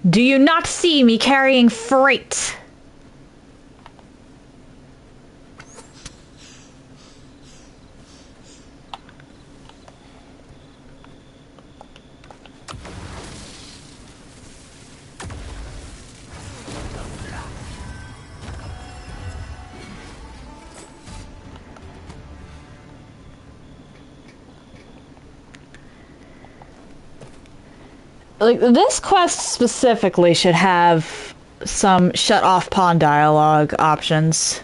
Do you not see me carrying freight? Like, this quest specifically should have some shut off pawn dialogue options.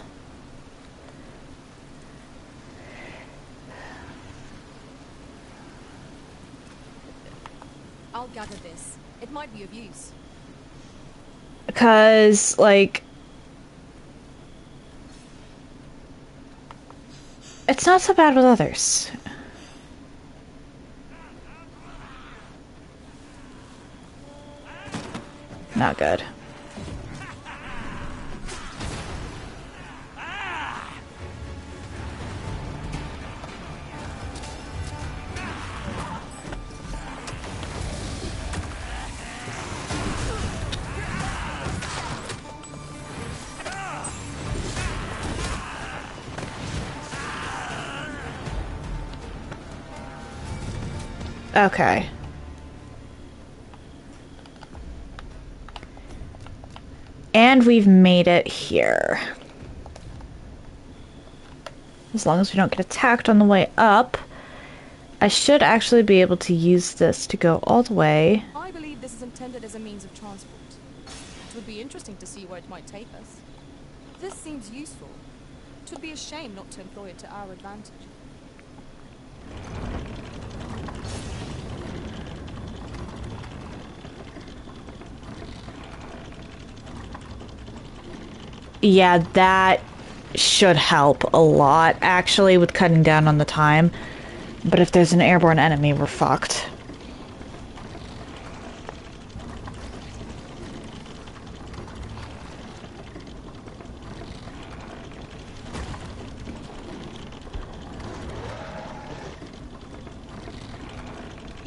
I'll gather this. It might be of use. Because, like... It's not so bad with others. Not good. Okay. And we've made it here. As long as we don't get attacked on the way up, I should actually be able to use this to go all the way. I believe this is intended as a means of transport. It would be interesting to see where it might take us. This seems useful. It would be a shame not to employ it to our advantage. Yeah, that should help a lot, actually, with cutting down on the time. But if there's an airborne enemy, we're fucked.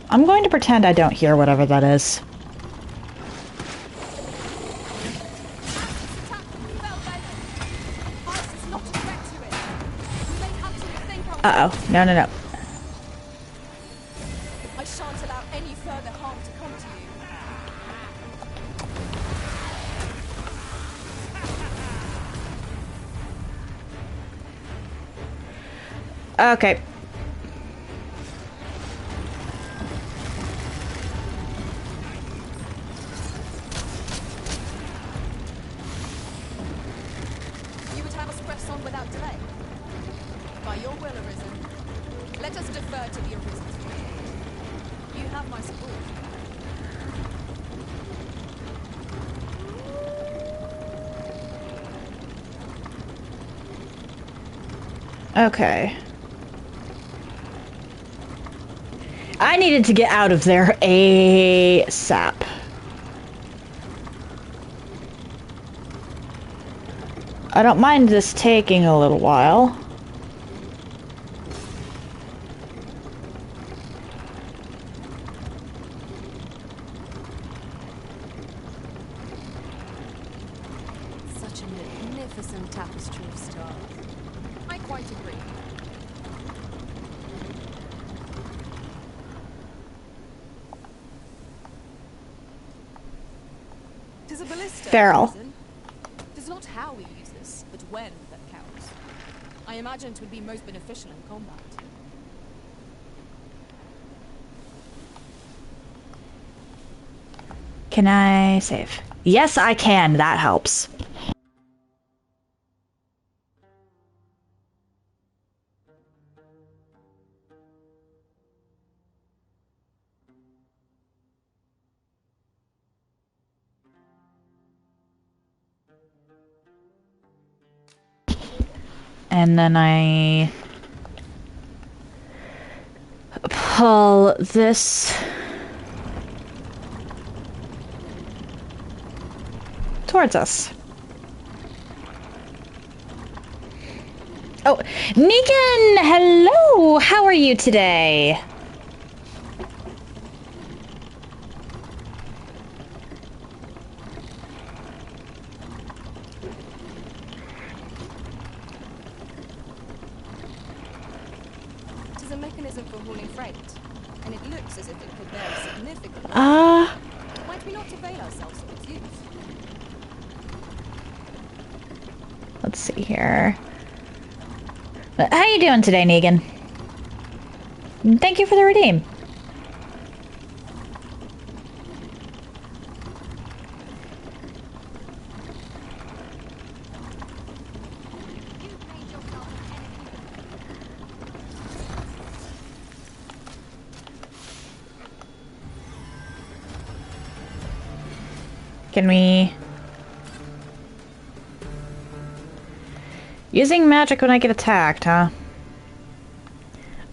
I'm going to pretend I don't hear whatever that is. Uh-oh. No, no, no. I shan't allow any further harm to come to you. Okay. You would have us press on without delay. By your Let us defer to the Aristen's will. You have my support. Okay. I needed to get out of there ASAP. I don't mind this taking a little while. Such a magnificent tapestry of stars. I quite agree. Tis a ballista. Feral. Arisen. Tis not how we use this, but when that counts. I imagine it would be most beneficial in combat. Can I save? Yes, I can. That helps. And then I pull this towards us. Oh, Negan! Hello! How are you today? Tis a mechanism for hauling freight, and it looks as if it could bear a significant load. Might we not avail ourselves of its use? Let's see here. How you doing today, Negan? Thank you for the redeem. Can we... Using magic when I get attacked, huh?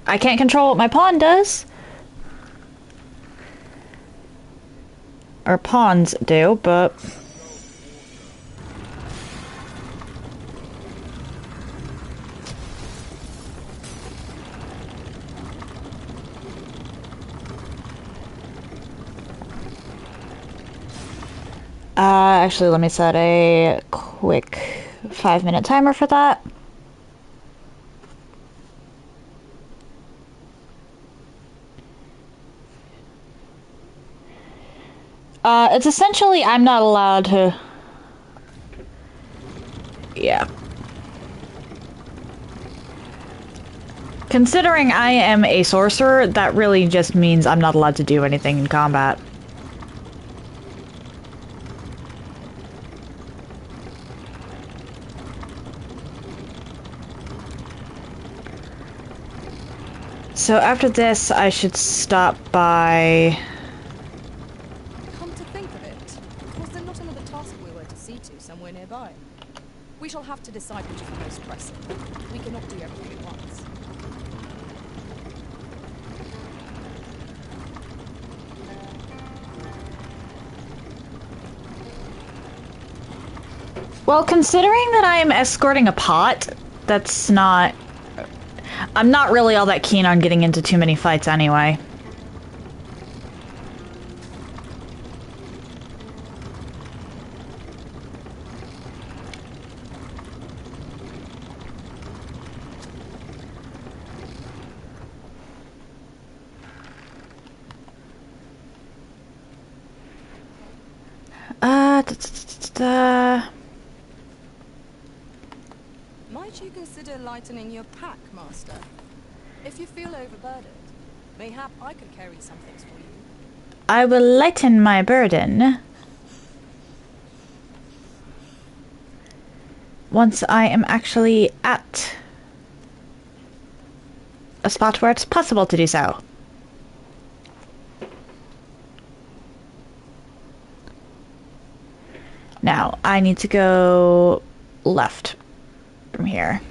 I can't control what my pawn does. Or pawns do, but... actually, let me set a quick 5-minute timer for that. It's essentially I'm not allowed to... Yeah. Considering I am a sorcerer, that really just means I'm not allowed to do anything in combat. So after this, I should stop by... Come to think of it, was there not another task we were to see to somewhere nearby? We shall have to decide which is the most pressing. We cannot do everything at once. Well, considering that I am escorting a pot, that's not... I'm not really all that keen on getting into too many fights anyway. Might you consider lightening your pack, Master? If you feel overburdened, mayhap I could carry some things for you. I will lighten my burden once I am actually at a a spot where it's possible to do so. Now, I need to go left from here.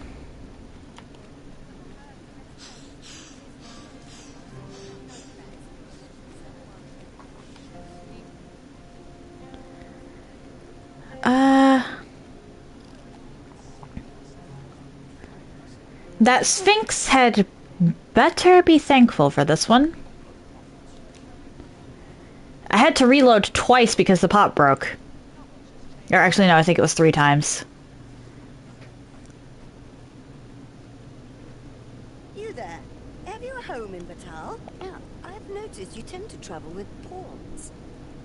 That Sphynx had better be thankful for this one. I had to reload twice because the pot broke. Or actually, no, I think it was 3 times. You there? Have you a home in Batal? Now, I've noticed you tend to travel with pawns.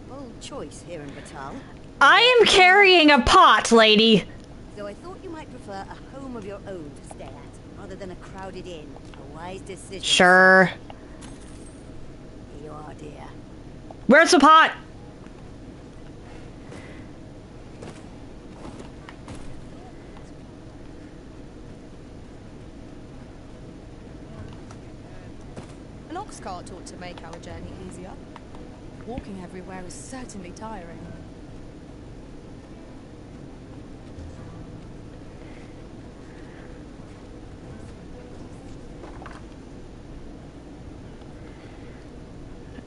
Bold choice here in Batal. I am carrying a pot, lady! So I thought you might prefer a home of your own to stay at, rather than a crowded inn. A wise decision. Sure. Here you are, dear. Where's the pot? An ox cart ought to make our journey easier. Walking everywhere is certainly tiring.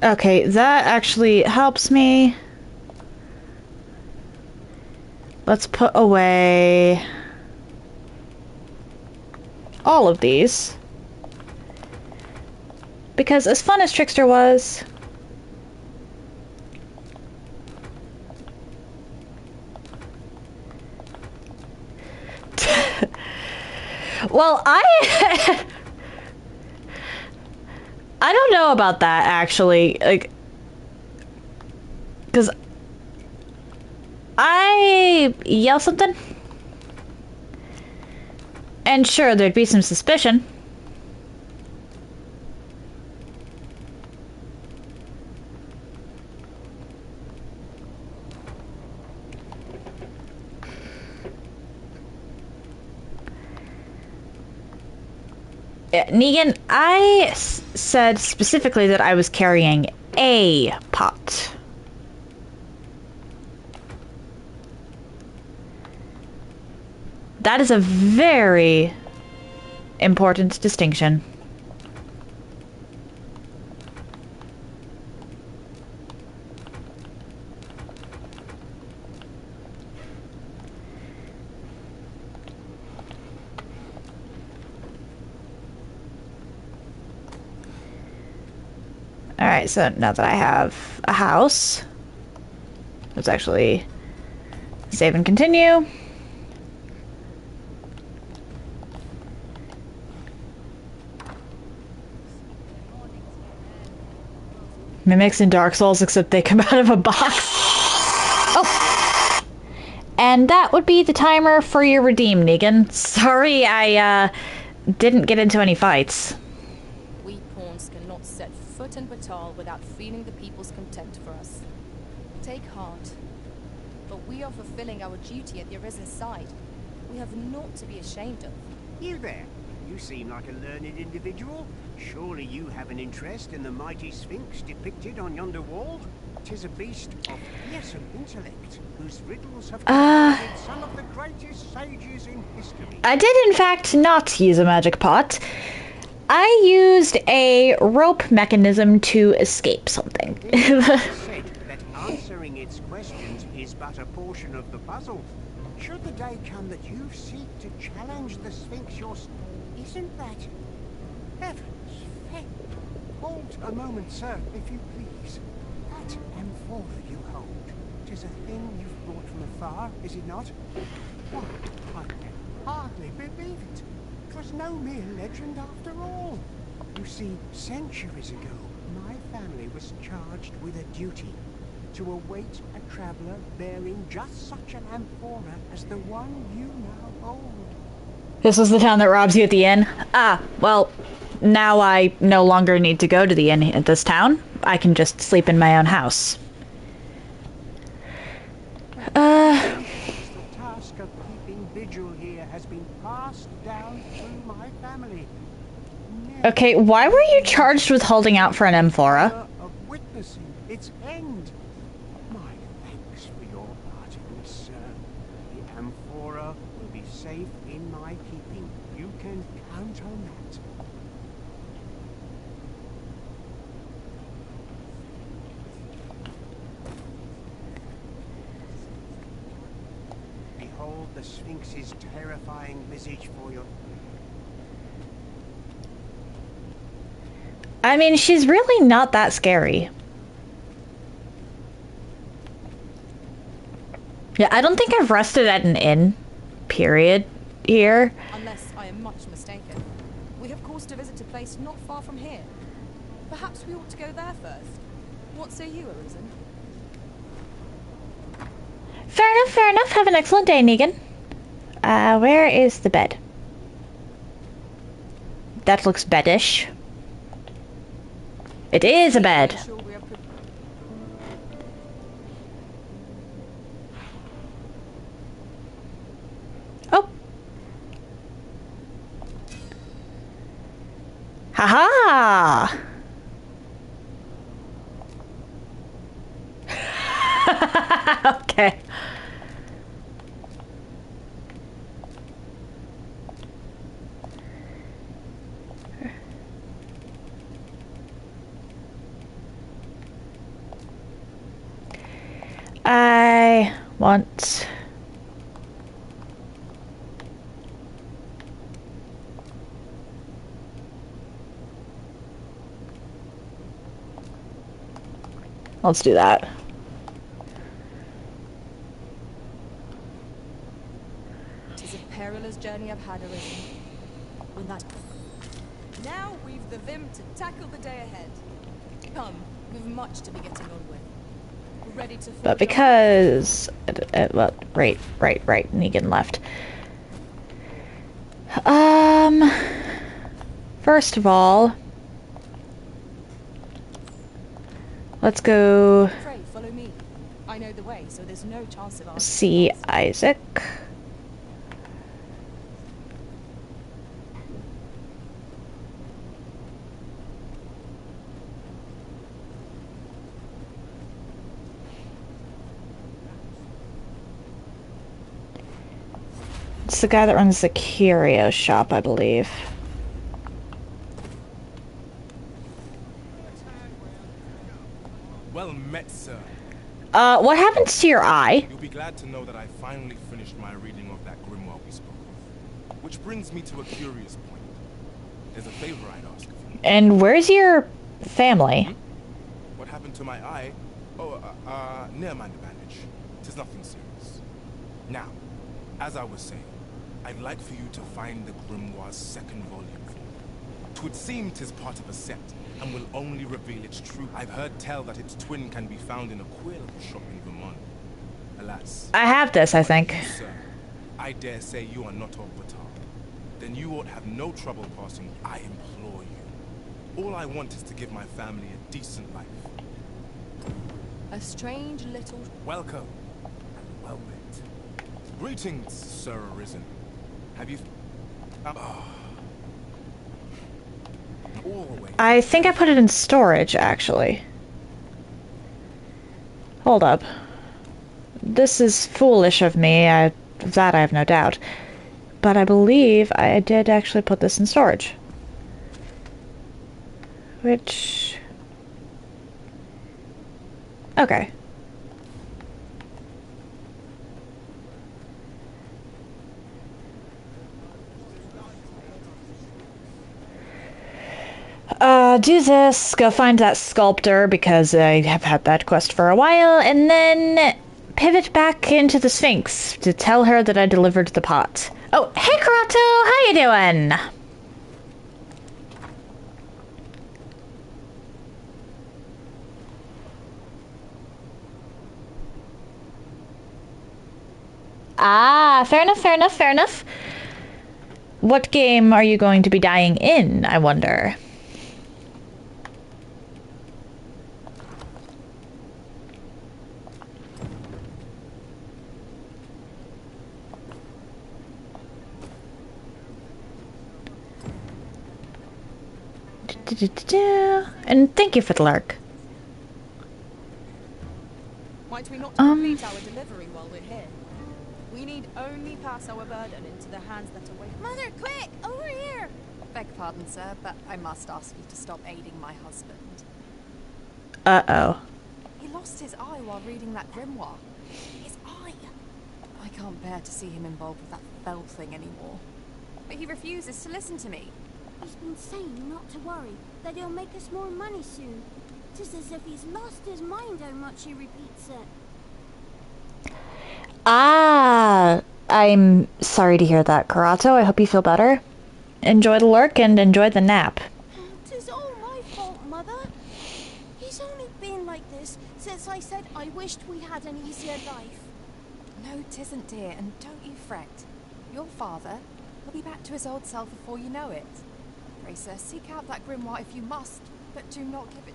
Okay, that actually helps me. Let's put away all of these. Because as fun as Trickster was, well, I don't know about that, actually. Like, because I yell something, and sure, there'd be some suspicion. Negan, I said specifically that I was carrying a pot. That is a very important distinction. Alright, so now that I have a house, let's actually save and continue. Mimics in Dark Souls, except they come out of a box. Oh! And that would be the timer for your redeem, Negan. Sorry I didn't get into any fights. We pawns cannot set foot in Batal without feeling the people's contempt for us. Take heart. But we are fulfilling our duty at the Arisen's side. We have naught to be ashamed of. You there? You seem like a learned individual. Surely you have an interest in the mighty Sphynx depicted on yonder wall? 'Tis a beast of fearsome intellect, whose riddles have confounded some of the greatest sages in history. I did in fact not use a magic pot. I used a rope mechanism to escape something. It is said that answering its questions is but a portion of the puzzle. Should the day come that you seek to challenge the Sphynx yourself, isn't that... Heavens, thank... Hold a moment, sir, if you please. That amphora you hold, 'tis a thing you've brought from afar, is it not? Why, I can hardly believe it. 'Twas no mere legend after all. You see, centuries ago, my family was charged with a duty to await a traveler bearing just such an amphora as the one you now hold. This was the town that robs you at the inn? Ah, well, now I no longer need to go to the inn at this town. I can just sleep in my own house. The task of keeping vigil here has been passed down through my family. Okay, why were you charged with holding out for an amphora? Of witnessing its end. My thanks for your part in this, sir. The amphora will be safe in my keeping. You can count on that. Behold the Sphinx's terrifying visage for your... I mean, she's really not that scary. Yeah, I don't think I've rested at an inn, period, here. Unless I am much mistaken. We have caused a visit to a place not far from here. Perhaps we ought to go there first. What say you, Arisen? Fair enough, fair enough. Have an excellent day, Negan. Where is the bed? That looks beddish. It is a bed. Sure we are Oh. Haha. Okay. I want... Let's do that. Tis a perilous journey I've had, Arisen. When that... Now we've the vim to tackle the day ahead. Come, we've much to be getting on with. We're ready to... But because... well, right. Negan left. First of all... Let's go... Pray, follow me. I know the way, so there's no chance of asking. see Isaac. It's the guy that runs the curio shop, I believe. Well met, sir. What happens to your eye? You'll be glad to know that I finally finished my reading of that grimoire we spoke of. Which brings me to a curious point. There's a favor I'd ask of you. And where's your family? What happened to my eye? Oh, never mind the bandage. 'Tis nothing serious. Now, as I was saying, I'd like for you to find the grimoire's second volume for me. 'Twould seem 'tis part of a set, and will only reveal its truth. I've heard tell that its twin can be found in a queer little shop in Vermont. Alas. I have this, I think. Sir, I dare say you are not of Batar. Then you ought have no trouble passing. I implore you. All I want is to give my family a decent life. A strange little... Welcome, and well met. Greetings, Sir Arisen. Have you... Always. I think I put it in storage, actually. Hold up. This is foolish of me, that I have no doubt. But I believe I did actually put this in storage. Which... Okay. Do this, go find that sculptor, because I have had that quest for a while, and then pivot back into the Sphynx to tell her that I delivered the pot. Oh, hey Karato, how you doing? Ah, fair enough, fair enough, fair enough. What game are you going to be dying in, I wonder? And thank you for the lurk. Might we not complete our delivery while we're here? We need only pass our burden into the hands that await. Mother, quick! Over here! Beg pardon, sir, but I must ask you to stop aiding my husband. Uh-oh. He lost his eye while reading that grimoire. His eye! I can't bear to see him involved with that fell thing anymore. But he refuses to listen to me. He's been saying not to worry, that he'll make us more money soon. Just as if he's lost his mind how much he repeats it. Ah, I'm sorry to hear that, Karato. I hope you feel better. Enjoy the lurk and enjoy the nap. 'Tis all my fault, Mother. He's only been like this since I said I wished we had an easier life. No, 'tisn't, dear, and don't you fret. Your father will be back to his old self before you know it. Pray, sir, seek out that grimoire if you must, but do not give it...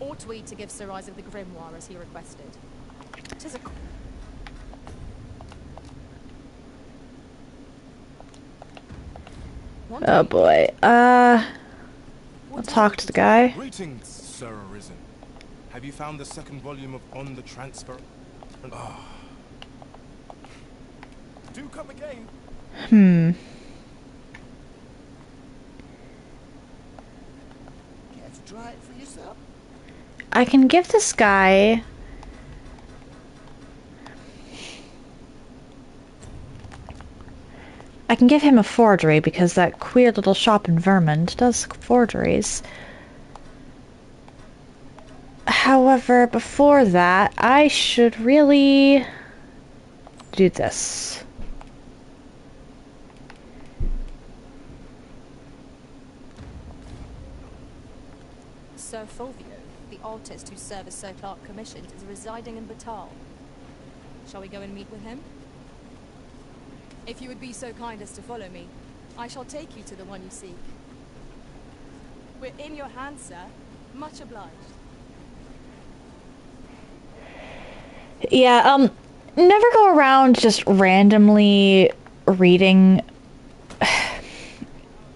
Ought we to give Sir Isaac the grimoire as he requested? 'Tis a... Oh boy. I'll talk to the guy. Greetings, Sir Arisen. Have you found the second volume of On the Transfer? Ah. Do come again. Care to try it for yourself? I can give this guy... I can give him a forgery because that queer little shop in Vermont does forgeries. However, before that, I should really do this. Sir Fulvio, the artist whose service Sir Clark commissioned, is residing in Batal. Shall we go and meet with him? If you would be so kind as to follow me, I shall take you to the one you seek. We're in your hands, sir. Much obliged. Yeah, never go around just randomly reading.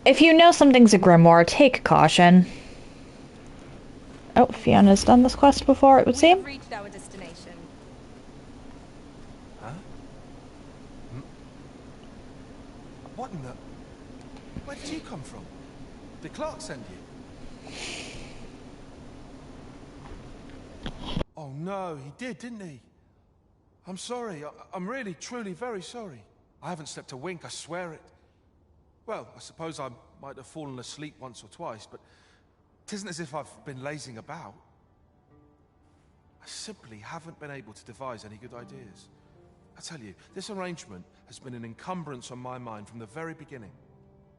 If you know something's a grimoire, take caution. Oh, Fiona's done this quest before, it would We seem. have reached our destination. Huh? What in the... Where did you come from? Did Clark send you? Oh no, he didn't he? I'm sorry. I'm really, truly very sorry. I haven't slept a wink, I swear it. Well, I suppose I might have fallen asleep once or twice, but it isn't as if I've been lazing about. I simply haven't been able to devise any good ideas. I tell you, this arrangement has been an encumbrance on my mind from the very beginning.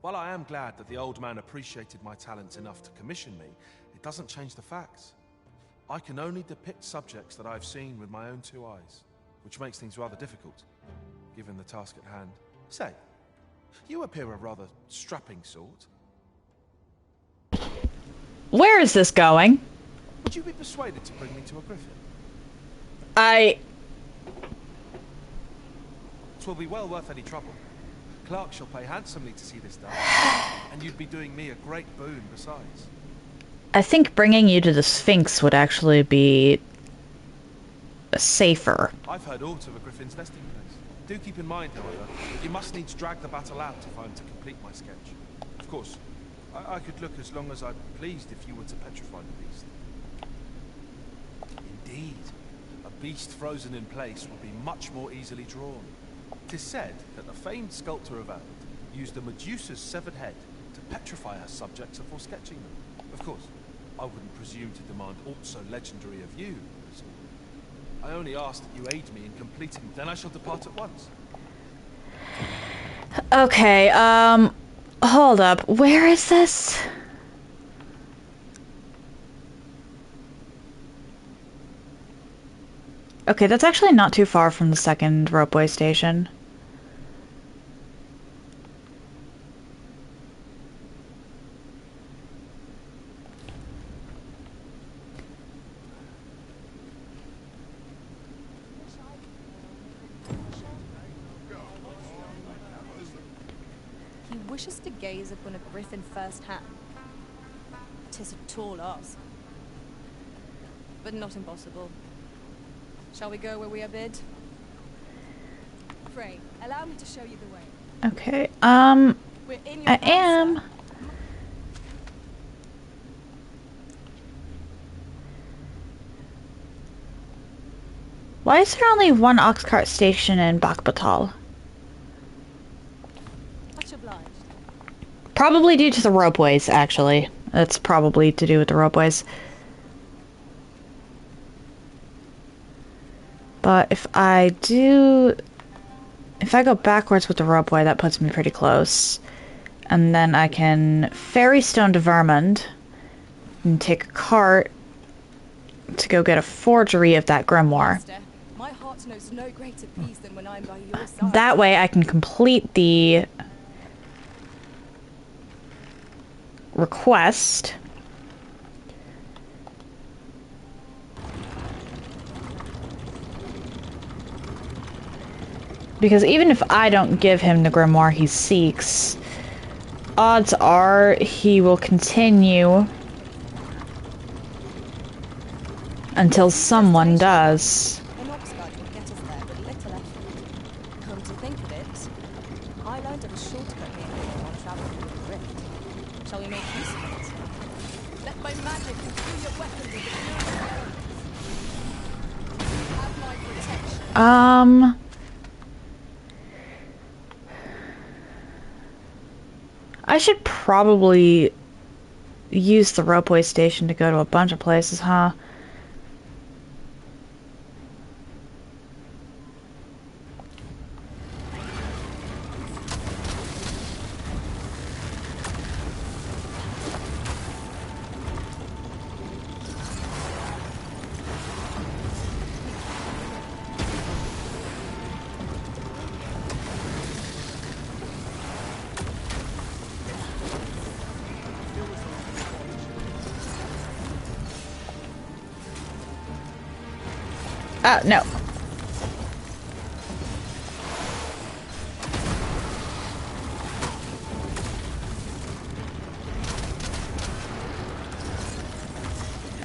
While I am glad that the old man appreciated my talents enough to commission me, it doesn't change the facts. I can only depict subjects that I've seen with my own two eyes, which makes things rather difficult, given the task at hand. Say, you appear a rather strapping sort. Where is this going? Would you be persuaded to bring me to a griffin? Twill be well worth any trouble. Clark shall pay handsomely to see this done, and you'd be doing me a great boon besides. I think bringing you to the Sphynx would actually be safer. I've heard aught of a griffin's nesting place. Do keep in mind, however, that you must needs drag the battle out if I'm to complete my sketch. Of course, I could look as long as I'd be pleased if you were to petrify the beast. Indeed, a beast frozen in place would be much more easily drawn. 'Tis said that the famed sculptor of old used a Medusa's severed head to petrify her subjects before sketching them. Of course, I wouldn't presume to demand aught so legendary of you. I only ask that you aid me in completing, then I shall depart at once. Okay, hold up. Where is this? Okay, that's actually not too far from the second ropeway station. He wishes to gaze upon a griffin firsthand. 'Tis a tall ask. But not impossible. Shall we go where we are bid? Frey, allow me to show you the way. Okay, We're in your I house, am. sir. Why is there only one ox cart station in Bakbatal? Much obliged. Probably due to the ropeways, actually. That's probably to do with the ropeways. But if I go backwards with the ropeway, that puts me pretty close. And then I can ferry stone to Vermund and take a cart to go get a forgery of that grimoire. Master, my heart knows no greater peace than when I'm by your side. That way I can complete the request. Because even if I don't give him the grimoire he seeks, odds are he will continue until someone does. An oxcart would get us there with little effort. Come to think of it, I learned of a shortcut here while traveling with the rift. Shall we make use of it? Let my magic improve your weapon with the have my protection. I should probably use the ropeway station to go to a bunch of places, huh? No.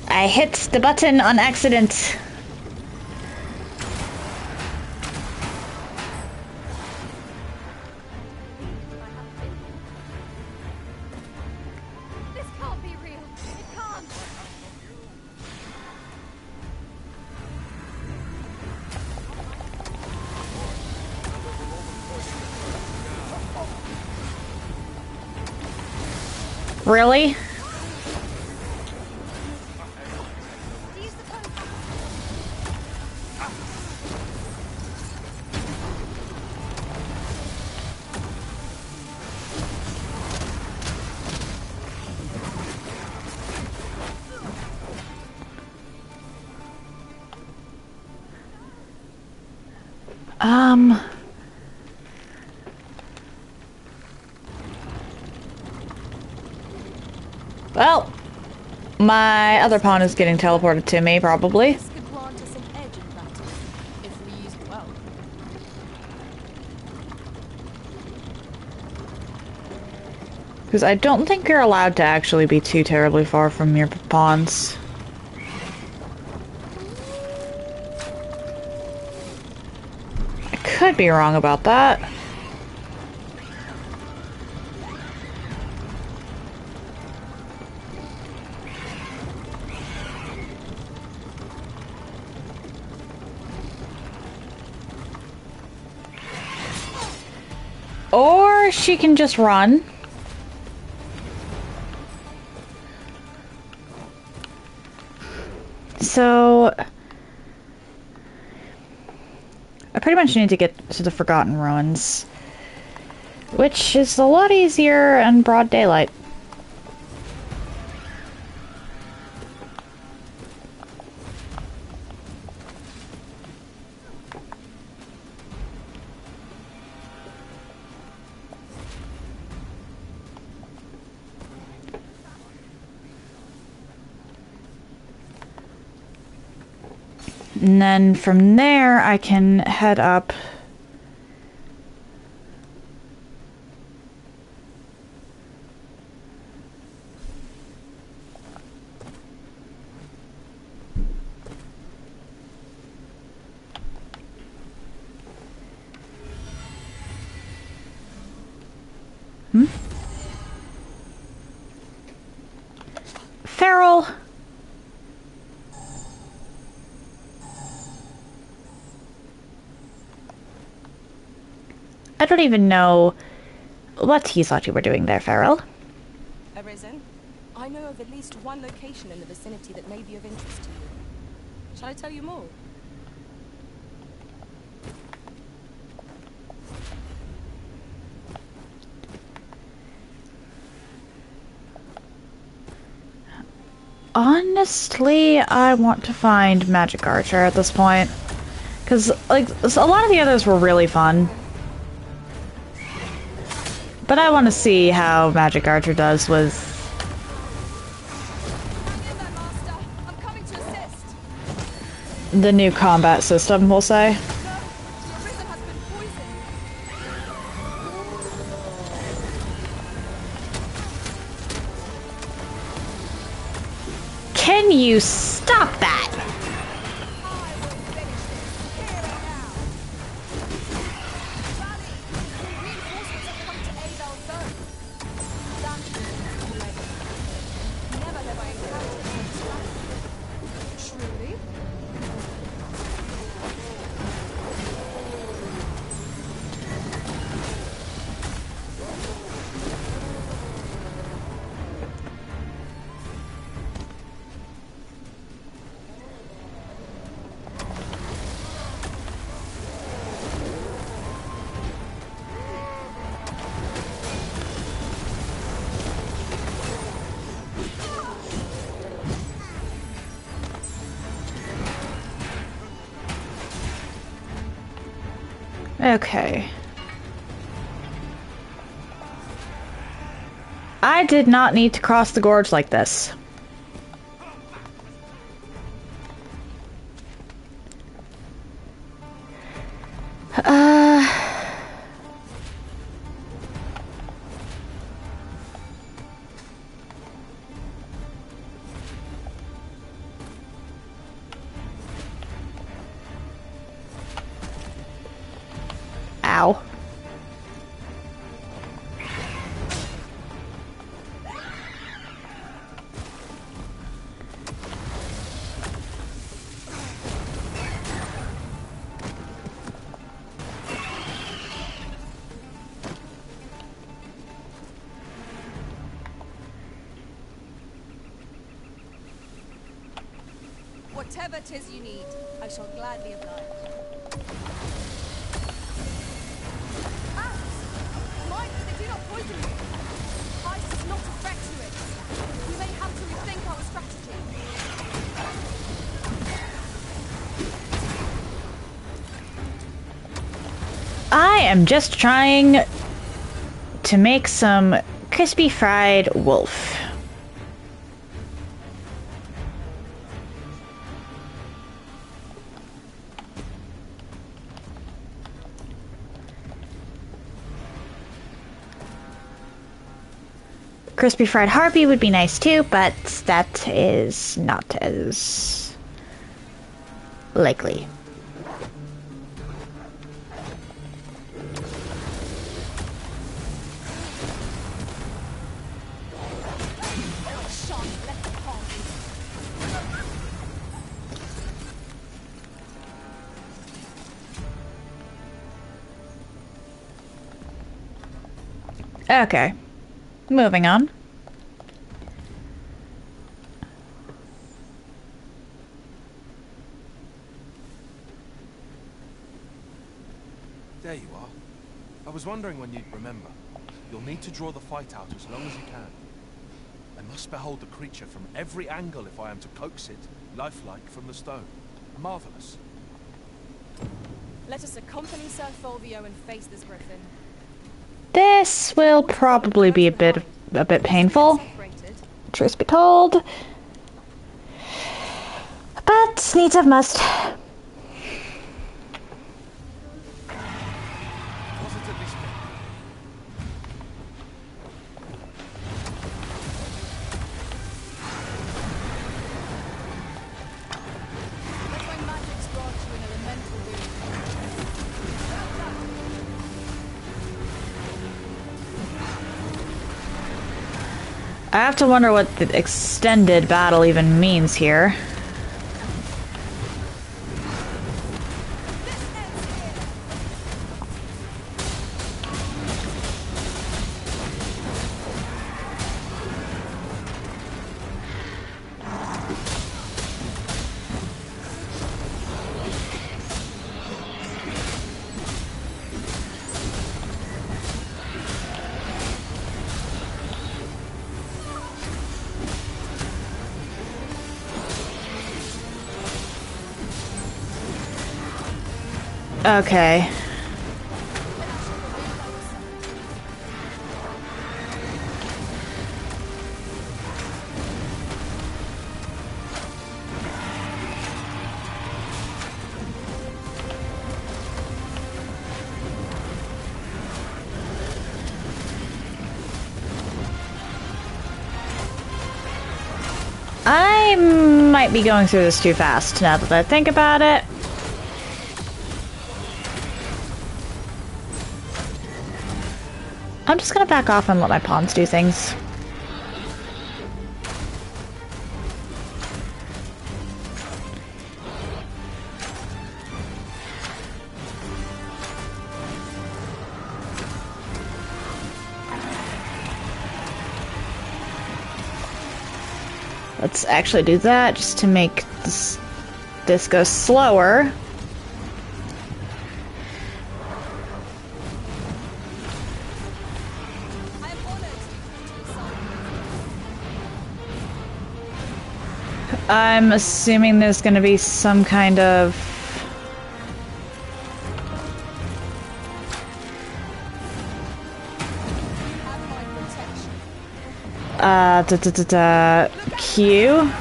I hit the button on accident. This can't be real. It can't. Really? Well, my other pawn is getting teleported to me, probably. This could grant us an edge in battle, if we use it well. Because I don't think you're allowed to actually be too terribly far from your pawns. I could be wrong about that. Or she can just run. So I pretty much need to get to the Forgotten Ruins, which is a lot easier in broad daylight. And then from there, I can head up feral. I don't even know what you thought you were doing there, feral. Arisen, I know of at least one location in the vicinity that may be of interest to you. Shall I tell you more? Honestly, I want to find Magic Archer at this point. Because, like, a lot of the others were really fun. But I want to see how Magic Archer does with... I'm coming to assist. the new combat system, we'll say. Arisen has been poisoned. Can you stop that? Reinforcements have come to aid our Thurs. Never have I encountered such strategy. Truly? Okay. I did not need to cross the gorge like this. Ow. Whatever 'tis you need, I shall gladly oblige. Mind that they do not poison you. Ice is not a threat to it. We may have to rethink our strategy. I am just trying to make some crispy fried wolf. Crispy fried harpy would be nice too, but that is not as likely. Okay, moving on. There you are. I was wondering when you'd remember. You'll need to draw the fight out as long as you can. I must behold the creature from every angle if I am to coax it, lifelike, from the stone. Marvelous. Let us accompany Sir Fulvio and face this griffin. This will probably be a bit painful, truth be told, but needs have must. I have to wonder what the extended battle even means here. Okay. I might be going through this too fast now that I think about it. I'm just gonna back off and let my pawns do things. Let's actually do that just to make this go slower. I'm assuming there's going to be some kind of queue.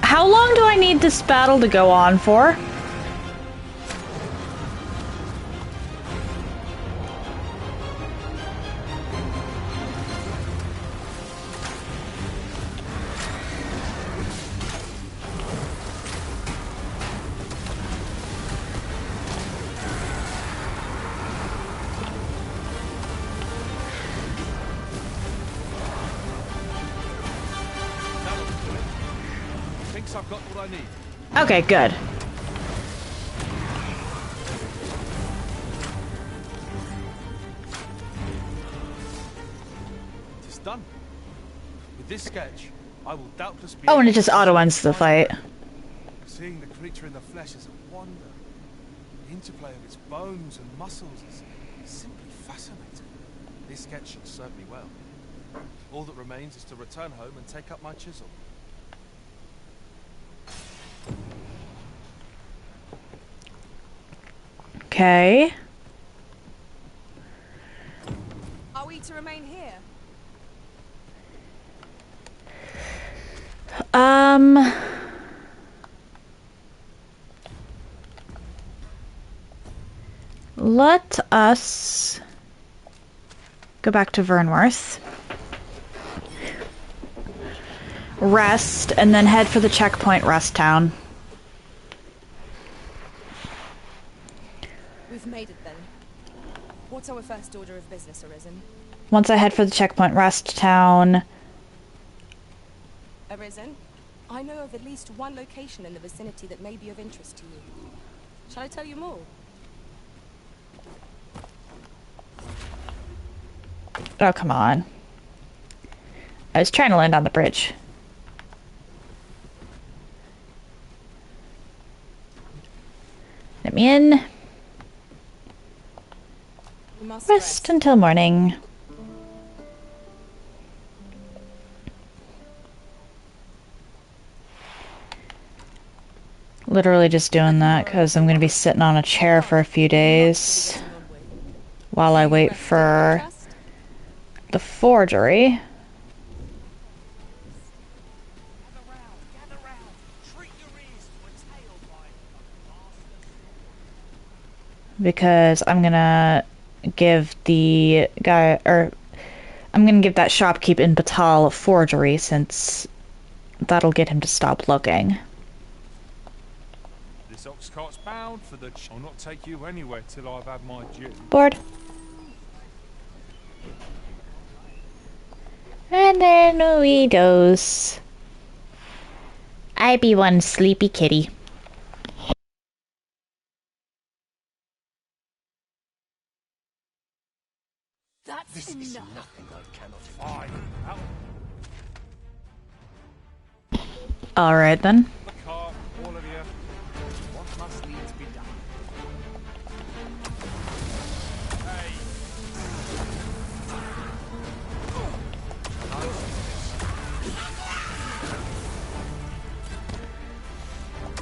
How long do I need this battle to go on for? I've got what I need. Okay, good. It's done. With this sketch, I will doubtless be... Oh, and it just auto-ends the fight. Seeing the creature in the flesh is a wonder. The interplay of its bones and muscles is simply fascinating. This sketch should serve me well. All that remains is to return home and take up my chisel. Okay. Are we to remain here? Let us go back to Vernworth. Rest, and then head for the checkpoint rest town. We've made it then. What's our first order of business, Arisen? Once I head for the checkpoint rest town... Arisen, I know of at least one location in the vicinity that may be of interest to you. Shall I tell you more? Oh, come on. I was trying to land on the bridge. Let me in. We must Rest until morning. Literally just doing that because I'm going to be sitting on a chair for a few days while I wait for the forgery. Because I'm gonna give the guy, or I'm gonna give that shopkeep in Batal a forgery, since that'll get him to stop looking. This ox cart's around for the... I'll not take you anywhere till I've had my due. Bored. And then we doze. I be one sleepy kitty. This is nothing I cannot Fine. Out Alright then. the car, all of you. What must needs be done? Hey.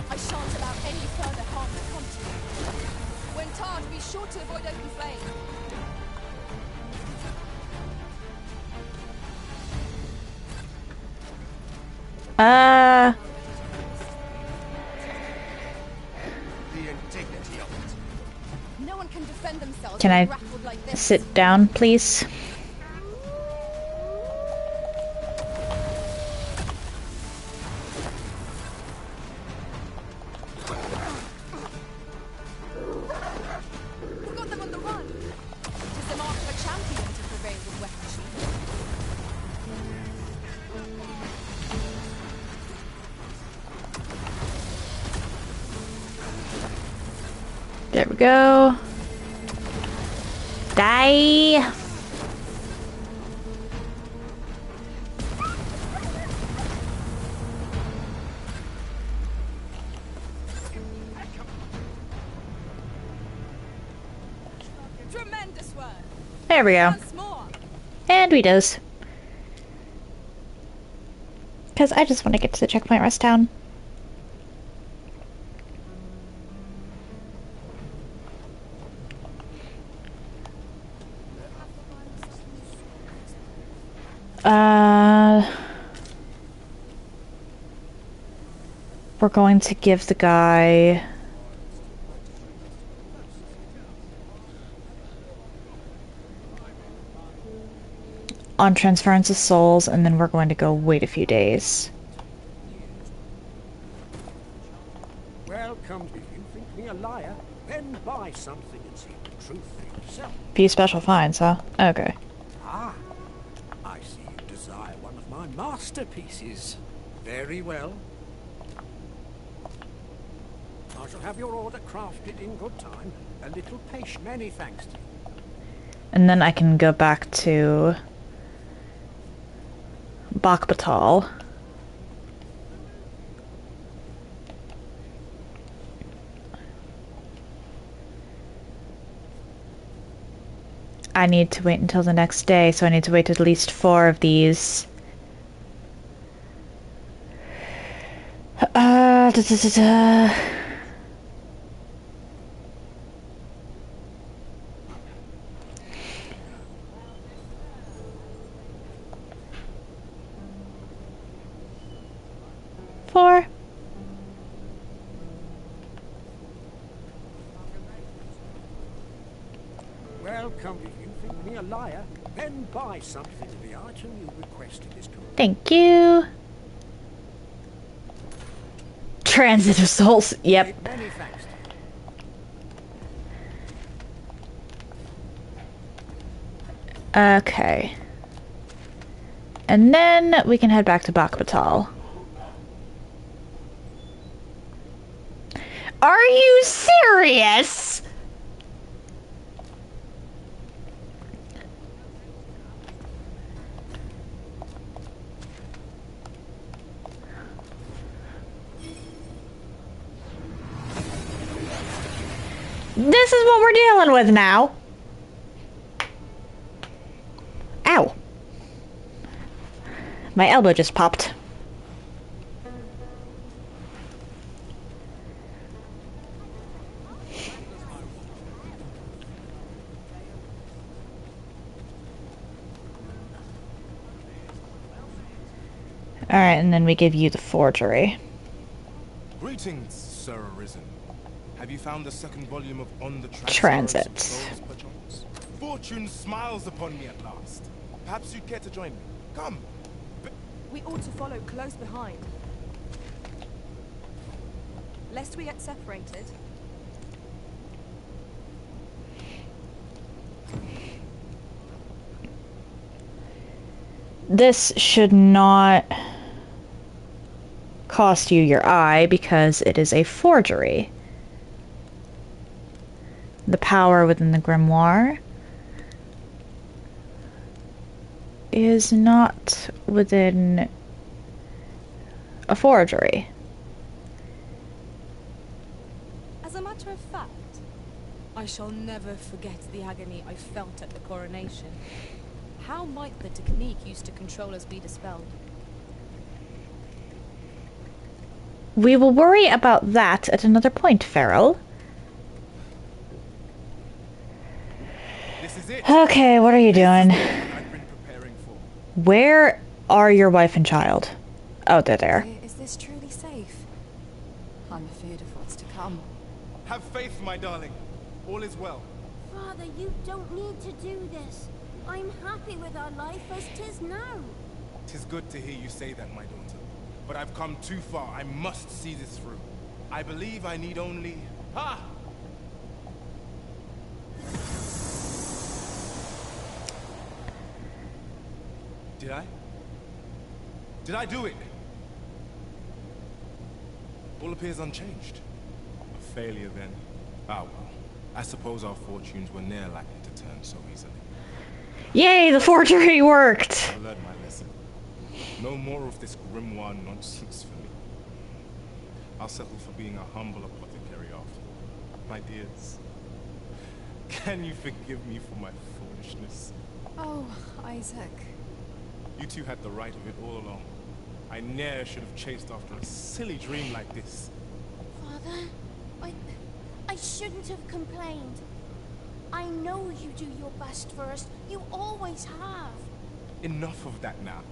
I shan't allow any further harm to come to you. When tarred, be sure to avoid open flame. the indignity of it. No one can defend themselves Can when I grappled like this. sit down, please? We've got them on the run. It is the mark of a champion to prevail with weapon sheath. There we go. Die! Tremendous work. There we go. Once more. And we doze. Because I just want to get to the checkpoint rest town. We're going to give the guy on transference of souls, and then we're going to go wait a few days. Welcome. If you think me a liar, then buy something and see the truth for yourself. Few special finds, huh? Okay. Ah, I see you desire one of my masterpieces. Very well. I shall have your order crafted in good time. A little patience. Many thanks to you. And then I can go back to Bakbatal. I need to wait until the next day, so I need to wait at least 4 of these. Da, da, da, da. Four. Welcome. If you think me a liar, then buy something of the item you requested is correct. Thank you. Transit of souls. Yep. Many thanks to you. Okay. And then we can head back to Bakbatal. Are you serious? This is what we're dealing with now. Ow. My elbow just popped. Alright, and then we give you the forgery. Greetings, Sir Arisen. Have you found the second volume of On the Transit. Thurs, perchance? Fortune smiles upon me at last. Perhaps you'd care to join me. Come. We ought to follow close behind. Lest we get separated, this should not cost you your eye because it is a forgery. The power within the grimoire is not within a forgery. As a matter of fact, I shall never forget the agony I felt at the coronation. How might the technique used to control us be dispelled? We will worry about that at another point, Farrell. This is it. Okay, what are you doing? I've been preparing for. Where are your wife and child? Oh, they're there. Is this truly safe? I'm afeard of what's to come. Have faith, my darling. All is well. Father, you don't need to do this. I'm happy with our life as 'tis now. 'Tis good to hear you say that, my daughter. But I've come too far. I must see this through. I believe I need only... Ha! Did I? Did I do it? All appears unchanged. A failure, then. Ah, well. I suppose our fortunes were ne'er likely to turn so easily. Yay, the forgery worked! I've learned my lesson. No more of this grimoire nonsense for me. I'll settle for being a humble apothecary after. My dears, can you forgive me for my foolishness? Oh, Isaac. You two had the right of it all along. I ne'er should have chased after a silly dream like this. Father, I shouldn't have complained. I know you do your best for us. You always have. Enough of that now.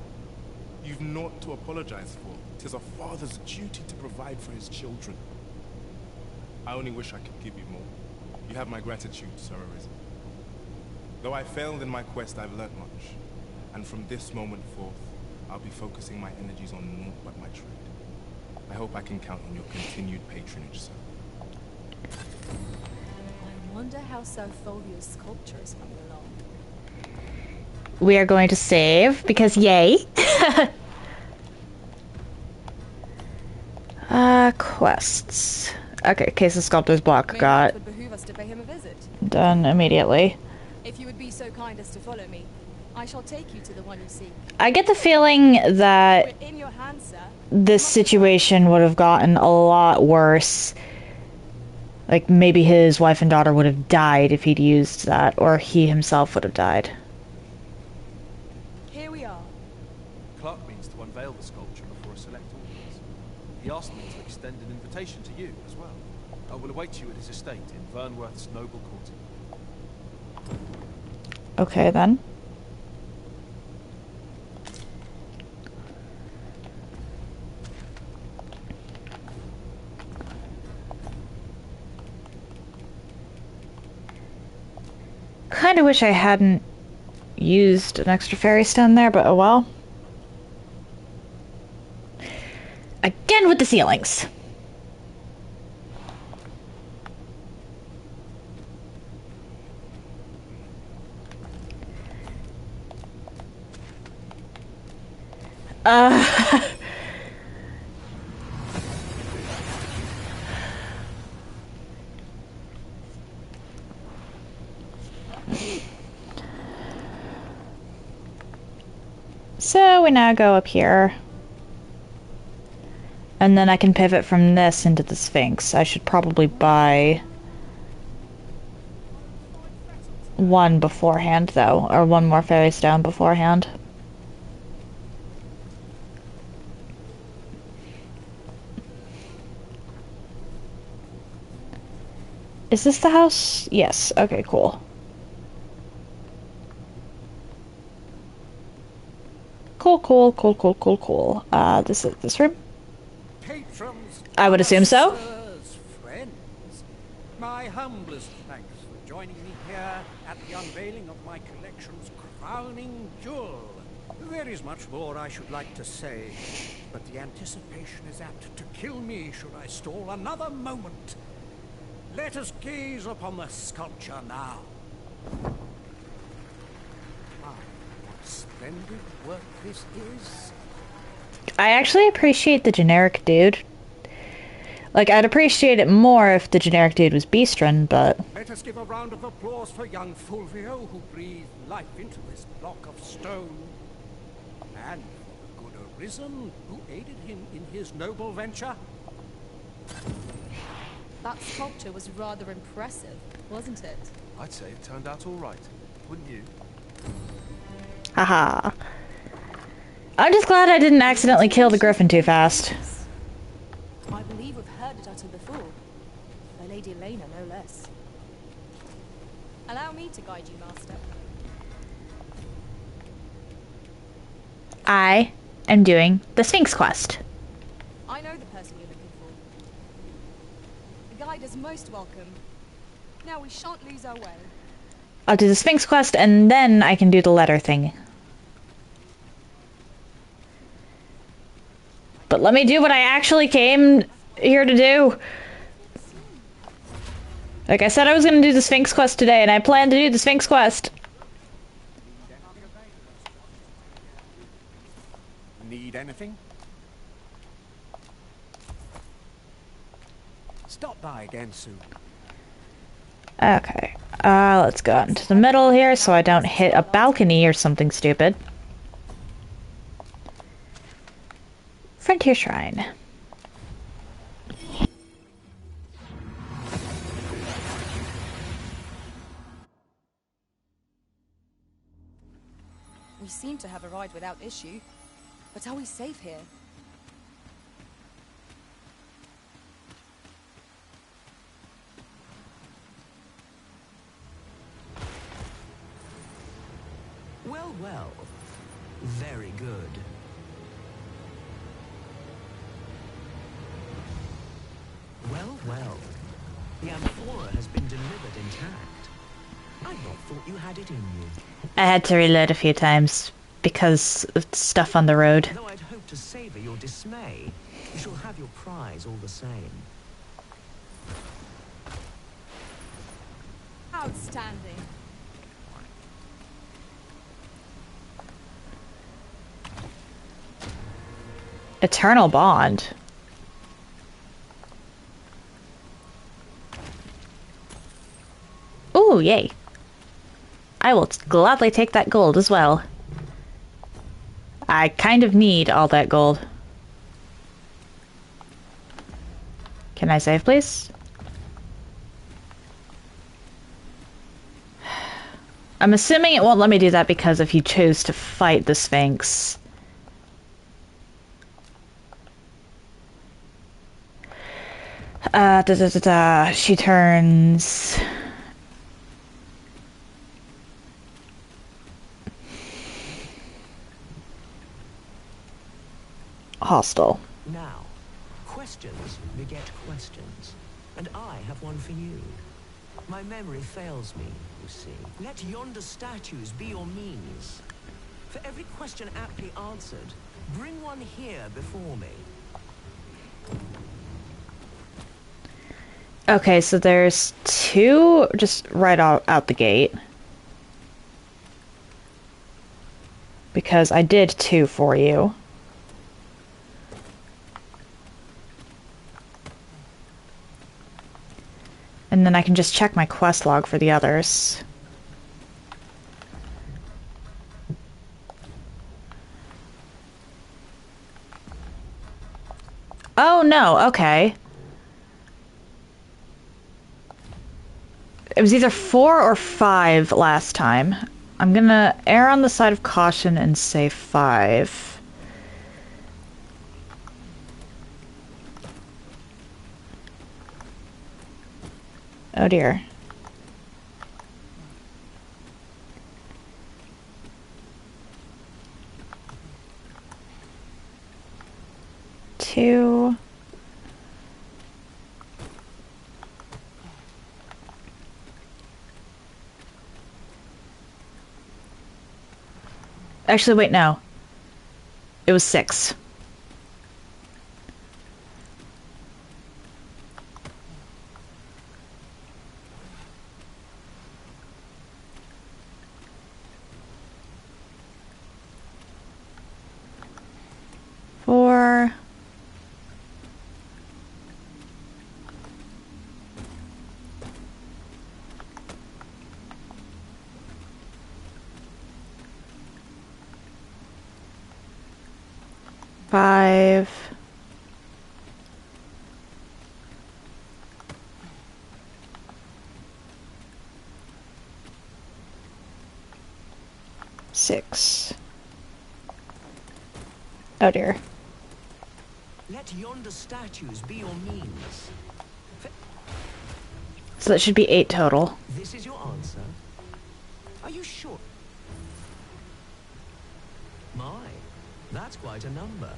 You've naught to apologize for. 'Tis a father's duty to provide for his children. I only wish I could give you more. You have my gratitude, Sir Arisen. Though I failed in my quest, I've learnt much. And from this moment forth, I'll be focusing my energies on naught but my trade. I hope I can count on your continued patronage, sir. I wonder how Sir Folio's sculpture is coming along. We are going to save, because yay! Quests. Okay, Case of Sculptor's Block Maybe got it would behoove us to pay him a visit. done immediately. If you would be so kind as to follow me, I shall take you to the one you seek. I get the feeling that We're in your hands, sir. this situation would have gotten a lot worse. Like, maybe his wife and daughter would have died if he'd used that, or he himself would have died. Here we are. Clark means to unveil the sculpture before a select audience. He asked me to extend an invitation to you as well. I will await you at his estate in Vernworth's noble quarter. Okay, then. Kinda wish I hadn't used an extra fairy stone there, but oh well. Again with the ceilings. So we now go up here. And then I can pivot from this into the Sphynx. I should probably buy one beforehand, though. Or one more fairy stone beforehand. Is this the house? Yes. Okay, cool. Cool. This is this room? Patrons, I would assume so. Thurs, friends, my humblest thanks for joining me here at the unveiling of my collection's crowning jewel. There is much more I should like to say, but the anticipation is apt to kill me should I stall another moment. Let us gaze upon the sculpture now. Ah, Splendid work this is. I actually appreciate the generic dude. Like, I'd appreciate it more if the generic dude was Beastren, but... Let us give a round of applause for young Fulvio, who breathed life into this block of stone. And for the good Arisen, who aided him in his noble venture. That sculpture was rather impressive, wasn't it? I'd say it turned out all right, wouldn't you? Haha. I'm just glad I didn't accidentally kill the griffin too fast. I believe we've heard it utter before. By Lady Elena, no less. Allow me to guide you, Master. I am doing the Sphynx quest. I know the person you're looking for. The guide is most welcome. Now we shan't lose our way. I'll do the Sphynx quest and then I can do the letter thing. But let me do what I actually came here to do. Like I said, I was going to do the Sphynx quest today, and I plan to do the Sphynx quest. Need anything? Stop by again soon. Okay. Let's go out into the middle here so I don't hit a balcony or something stupid. Frontier Shrine. We seem to have arrived without issue. But are we safe here? Well, well. Very good. Well, well. The amphora has been delivered intact. I not thought you had it in you. I had to reload a few times because of stuff on the road. Though I'd hoped to savor your dismay, you shall have your prize all the same. Outstanding. Eternal Bond. Ooh, yay. I will gladly take that gold as well. I kind of need all that gold. Can I save, please? I'm assuming it won't let me do that because if you choose to fight the Sphynx. She turns... hostile. Now, questions beget questions, and I have one for you. My memory fails me, you see. Let yonder statues be your means. For every question aptly answered, bring one here before me. Okay, so there's two just right out the gate. Because I did two for you. And then I can just check my quest log for the others. Oh no, okay. It was either 4 or 5 last time. I'm gonna err on the side of caution and say 5. Oh dear. Two. Actually, wait, no. It was 6. 5. Six. Oh dear. Let yonder statues be your means. So that should be 8 total. This is your answer? Are you sure? My, that's quite a number.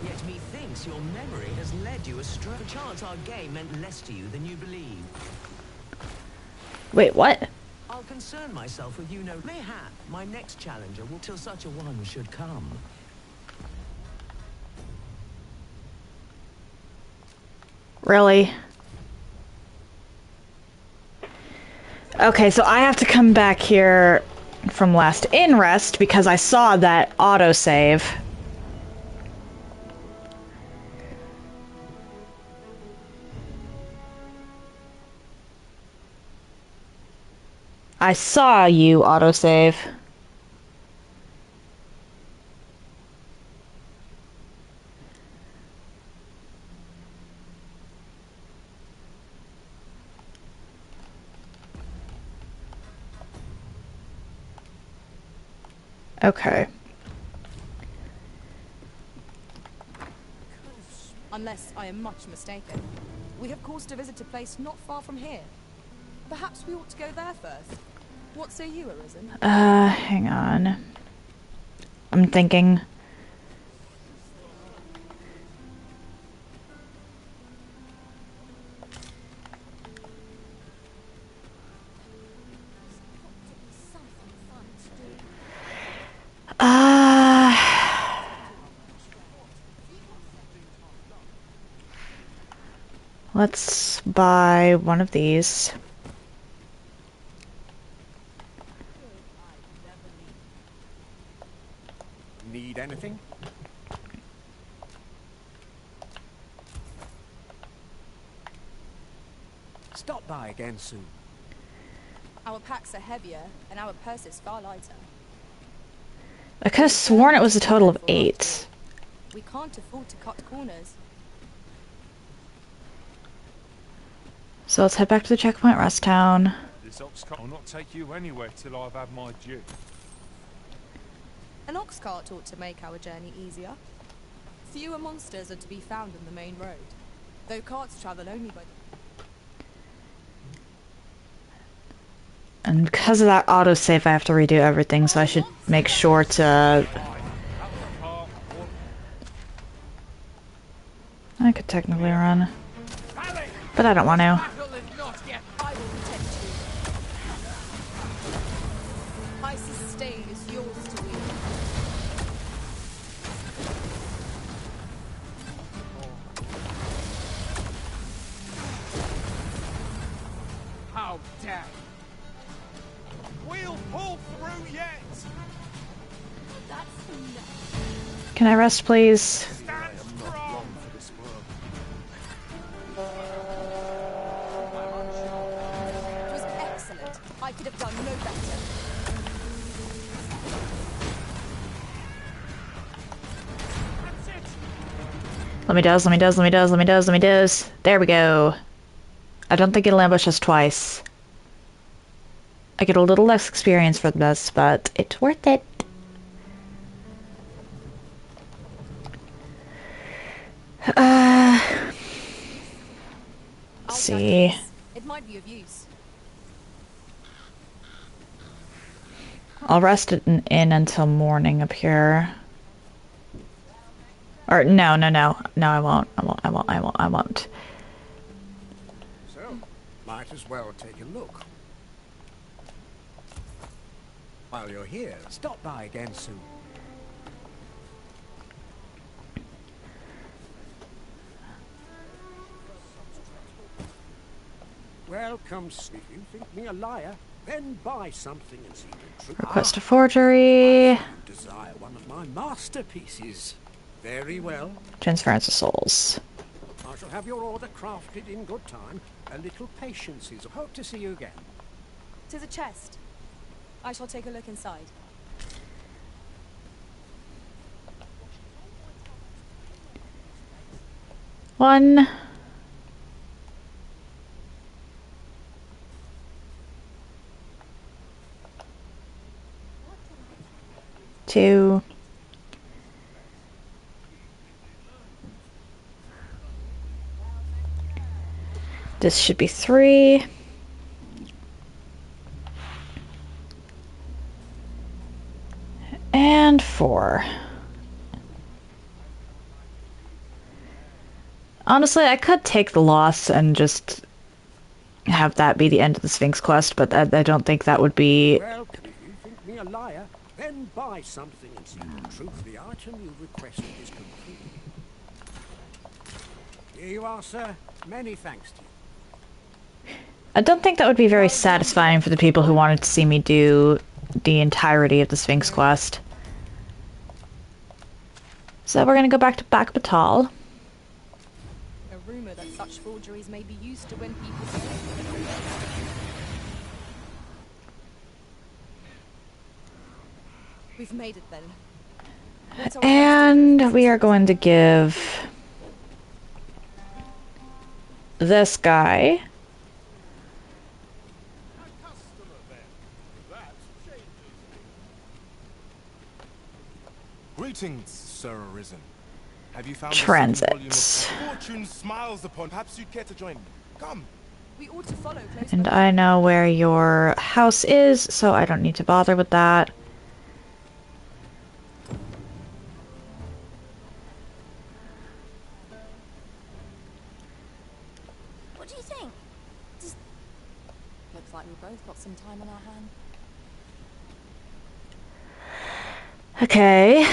Yet methinks your memory has led you astray. Perchance our game meant less to you than you believe. Wait, what? I'll concern myself with you no. Mayhap my next challenger will till such a one should come. Really? Okay, so I have to come back here from last in rest because I saw that autosave. I saw you autosave. Okay. Unless I am much mistaken. We have cause to visit a place not far from here. Perhaps we ought to go there first. What say you, Arisen? Hang on. I'm thinking. Let's buy one of these. Need anything? Stop by again soon. Our packs are heavier, and our purses far lighter. I could have sworn it was a total of 8. We can't afford to cut corners. So let's head back to the checkpoint rest town. This ox cart will not take you anywhere till I've had my due. An ox cart ought to make our journey easier. Fewer monsters are to be found on the main road, though carts travel only by... And because of that autosave, I have to redo everything, so I should make sure to... I could technically run, but I don't want to. My sustain is yours to wield. How dare! We'll pull through yet! That's enough. Can I rest, please? Stand strong! It was excellent. I could have done no better. Let me does, let me does, let me does, let me does, let me does. There we go. I don't think it'll ambush us twice. I get a little less experience for this, but it's worth it. Let's see. It might be of use. I'll rest it in until morning up here. Or no, no, no. No, I won't. I won't. So, might as well take a look. While you're here, stop by again soon. Welcome, if you think me a liar, then buy something and see the truth. Request a forgery. You desire one of my masterpieces. Very well. Transference of souls. I shall have your order crafted in good time. A little patience is. Hope to see you again. 'Tis a chest. I shall take a look inside. One. Two. This should be 3. And 4. Honestly, I could take the loss and just have that be the end of the Sphynx quest, but I don't think that would be... Well, if you think me a liar, then buy something and see the truth of the item you requested is complete. Here you are, sir. Many thanks to you. I don't think that would be very satisfying for the people who wanted to see me do the entirety of the Sphynx quest. So we're gonna go back to Batal. A rumor that such forgeries may be used to win people's favor. We've made it then. What's our And we are going to give this guy Greetings, Sir Arisen. Have you found Transit. the second volume of Fortune Smiles Upon? Perhaps you'd care to join me. Come. We ought to follow close. and I know where your house is, so I don't need to bother with that. What do you think? Looks like we both got some time on our hand. Okay.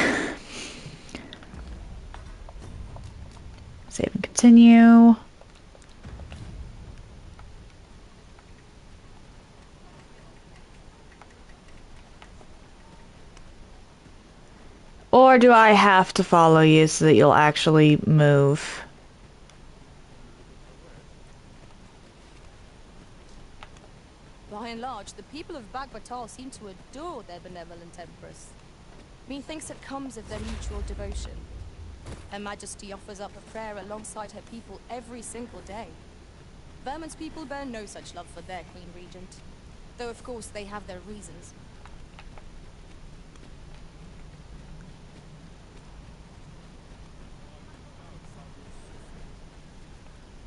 Save and continue. Or do I have to follow you so that you'll actually move? By and large, the people of Batal seem to adore their benevolent empress. Methinks it comes of their mutual devotion. Her Majesty offers up a prayer alongside her people every single day. Vermon's people bear no such love for their Queen Regent, though of course they have their reasons.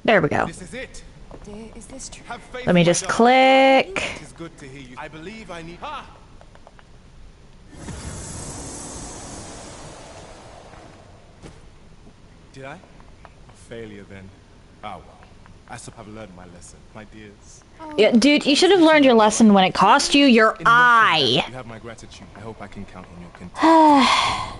There we go. This is it. Dear, is this true? Have faith, Let me my just darling. click. It is good to hear you. I believe I need. Ha! Did I? A failure then. Oh well. I suppose I've learned my lesson, my dears. Yeah, dude, you should have learned your lesson when it cost you your In eye. nothing, you have my gratitude. I hope I can count on your continued.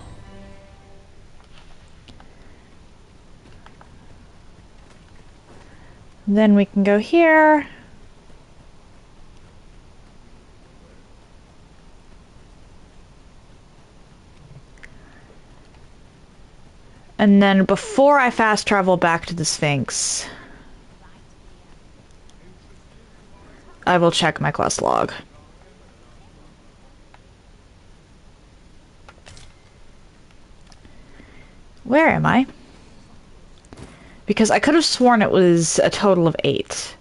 Then we can go here. And then before I fast travel back to the Sphynx, I will check my quest log. Where am I? Because I could have sworn it was a total of 8.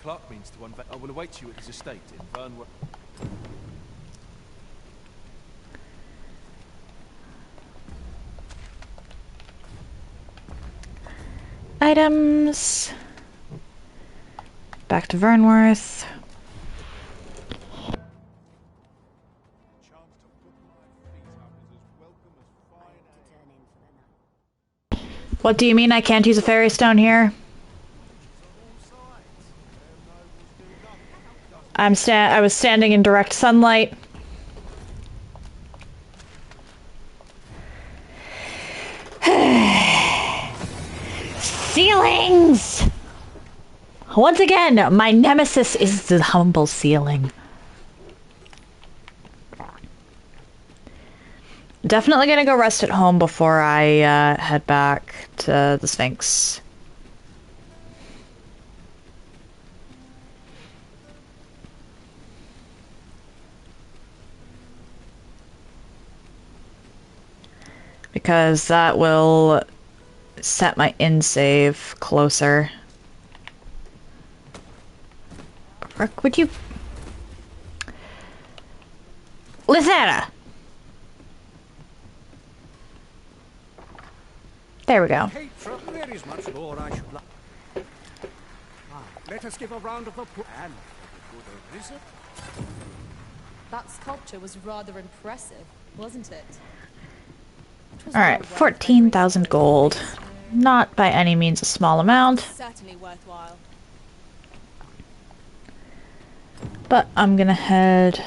Clark means to unveil. I will await you at his estate in Vernworth. Items. Back to Vernworth. What do you mean I can't use a fairy stone here? I was standing in direct sunlight. Ceilings! Once again, my nemesis is the humble ceiling. Definitely gonna go rest at home before I head back to the Sphynx. because that will set my in save closer. Frick, would you... Lizetta! There we go. There is much more I should like. Let us give a round of applause. And a good visit. That sculpture was rather impressive, wasn't it? Alright, 14,000 gold. Not by any means a small amount. Certainly worthwhile. But I'm gonna head...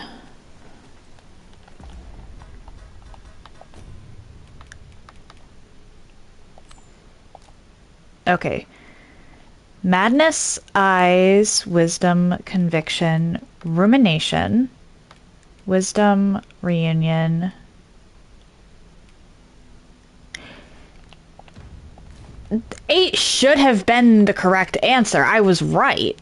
Okay. Madness, eyes, wisdom, conviction, rumination, wisdom, reunion. Eight should have been the correct answer. I was right.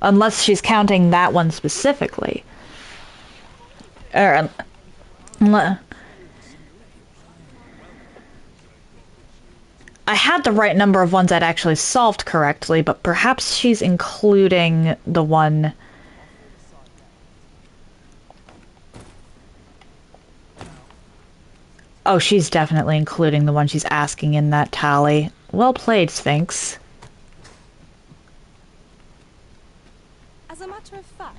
Unless she's counting that one specifically. Or, I had the right number of ones I'd actually solved correctly, but perhaps she's including the one... Oh, she's definitely including the one she's asking in that tally. Well played, Sphynx. As a matter of fact,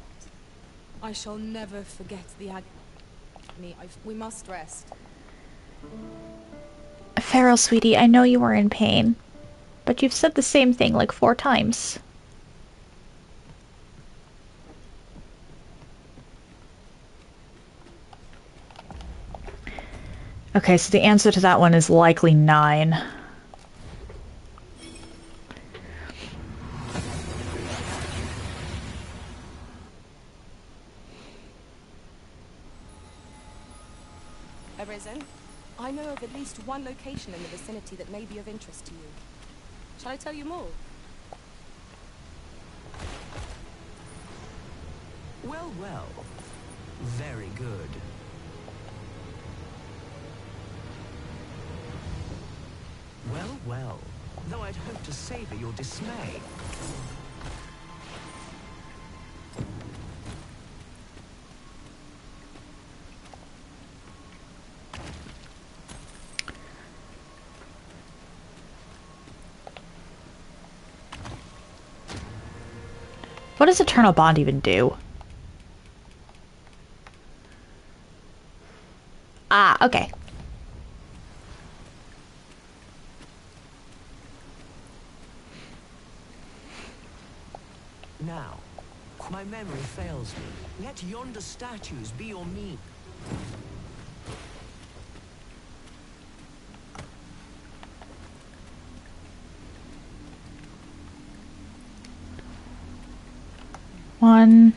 I shall never forget the agony. We must rest. Farrell, sweetie, I know you were in pain, but you've said the same thing like 4 times. Okay, so the answer to that one is likely 9. Arisen, I know of at least one location in the vicinity that may be of interest to you. Shall I tell you more? Well, well. Very good. Well, well. Though I'd hoped to savor your dismay. What does Eternal Bond even do? Ah, okay. Now, my memory fails me. Let yonder statues be your mean. One.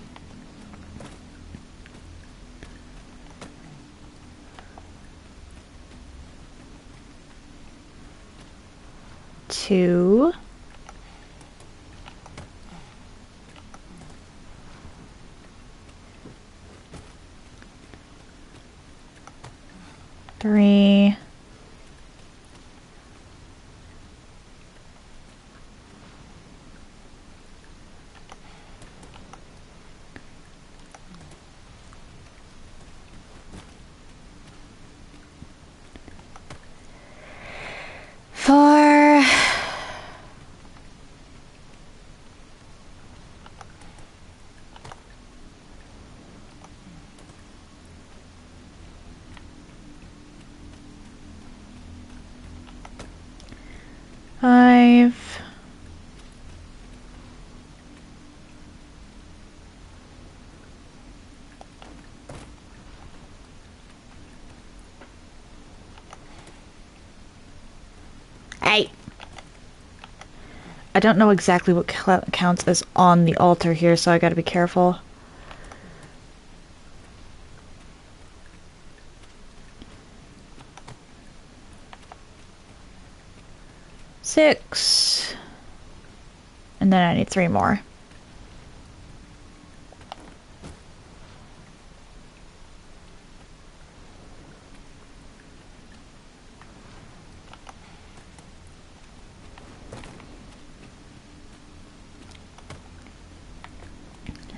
2. 3. 4. 5. 8. I don't know exactly what counts as on the altar here, so I gotta be careful. Six. And then I need 3 more.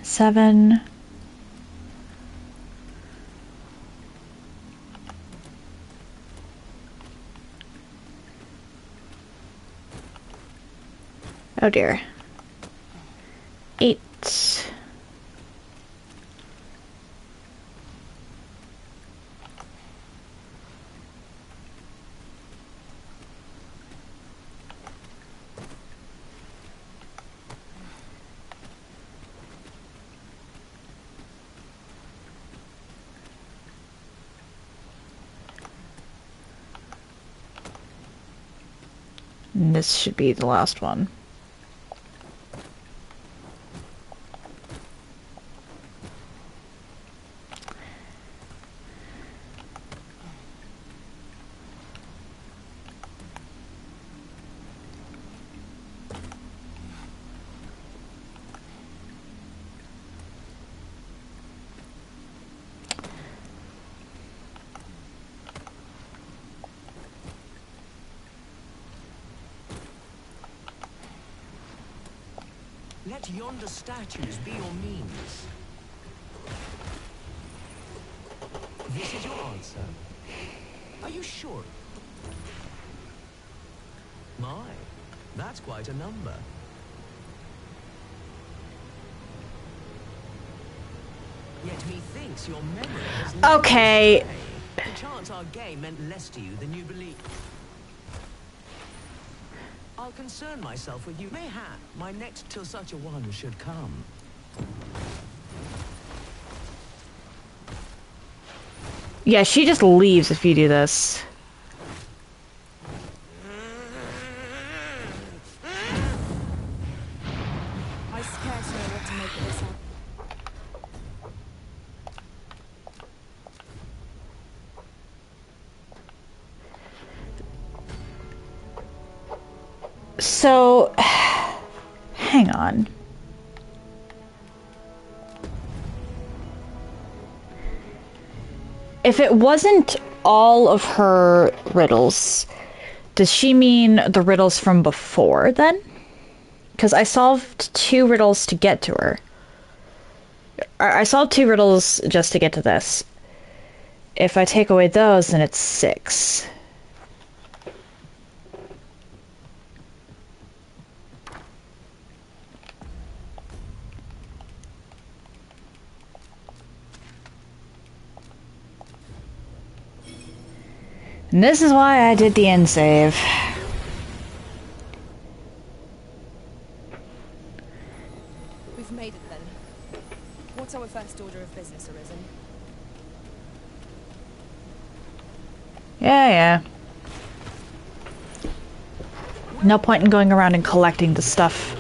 7. Oh dear. 8. And this should be the last one. Let yonder statues be your means. This is your answer. Are you sure? My, that's quite a number. Yet methinks your memory has led you Okay. astray. Perchance our game meant less to you than you believe. I'll concern myself with you. Mayhap my next till such a one should come. Yeah, she just leaves if you do this. I scarce know what to make of this. So, hang on. If it wasn't all of her riddles, does she mean the riddles from before then? Because I solved 2 riddles to get to her. I solved 2 riddles just to get to this. If I take away those, then it's 6. And this is why I did the end save. We've made it then. What's our first order of business, Arisen? Yeah. No point in going around and collecting the stuff.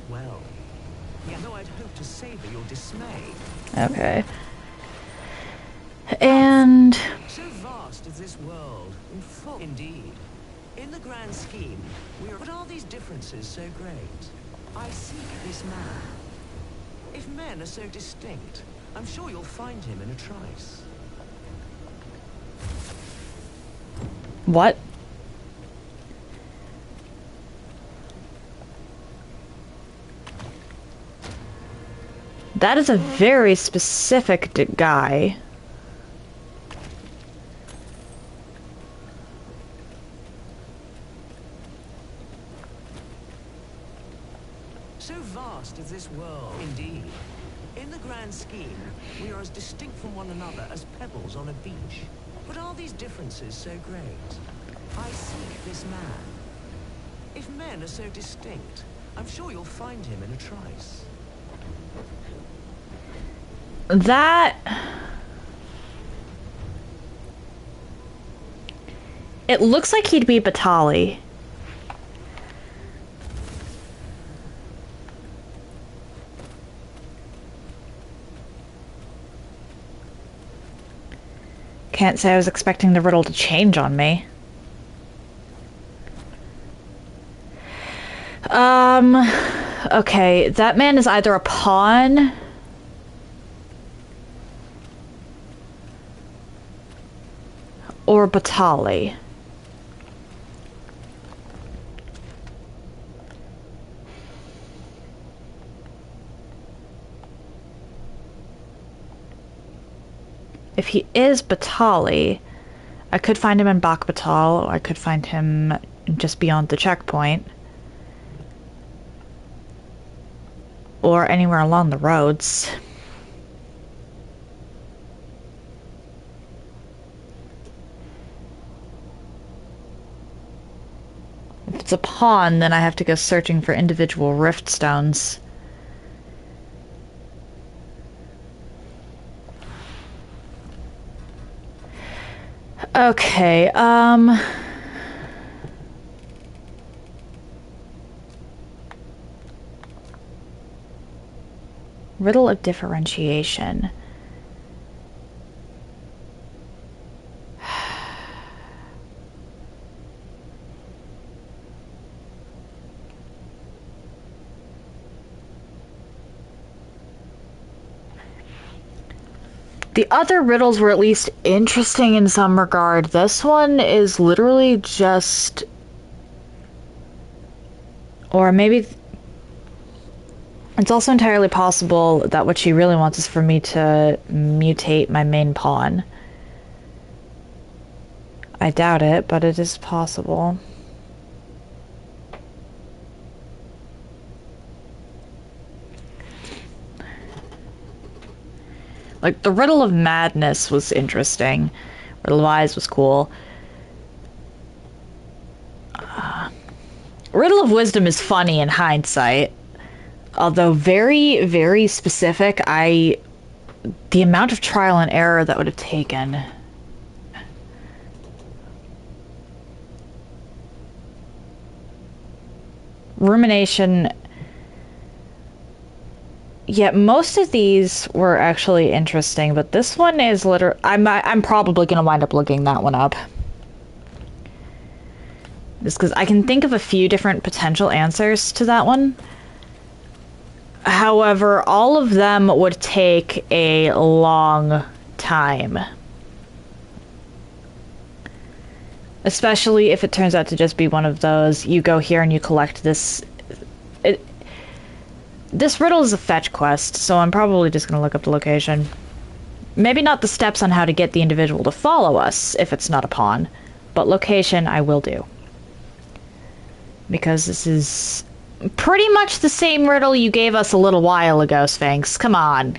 Well. Yeah, though I'd hoped to savor your dismay. Okay. And... So vast is this world, and full indeed. In the grand scheme, we are... But are these differences so great? I seek this man. If men are so distinct, I'm sure you'll find him in a trice. What? That is a very specific guy. So vast is this world, indeed. In the grand scheme, we are as distinct from one another as pebbles on a beach. But are these differences so great? I seek this man. If men are so distinct, I'm sure you'll find him in a trice. That... It looks like he'd be Batali. Can't say I was expecting the riddle to change on me. Okay, that man is either a pawn... or Batali. If he is Batali, I could find him in Bak Batal, or I could find him just beyond the checkpoint. Or anywhere along the roads. If it's a pawn, then I have to go searching for individual rift stones. Okay, riddle of differentiation. The other riddles were at least interesting in some regard. This one is literally just... Or maybe... It's also entirely possible that what she really wants is for me to mutate my main pawn. I doubt it, but it is possible. Like, the Riddle of Madness was interesting. Riddle of Eyes was cool. Riddle of Wisdom is funny in hindsight. Although very, very specific, the amount of trial and error that would have taken. Rumination. Yeah, most of these were actually interesting, but this one is literally... I'm probably going to wind up looking that one up. Just because I can think of a few different potential answers to that one. However, all of them would take a long time. Especially if it turns out to just be one of those, you go here and you collect this... This riddle is a fetch quest, so I'm probably just going to look up the location. Maybe not the steps on how to get the individual to follow us, if it's not a pawn, but location I will do. Because this is pretty much the same riddle you gave us a little while ago, Sphynx. Come on.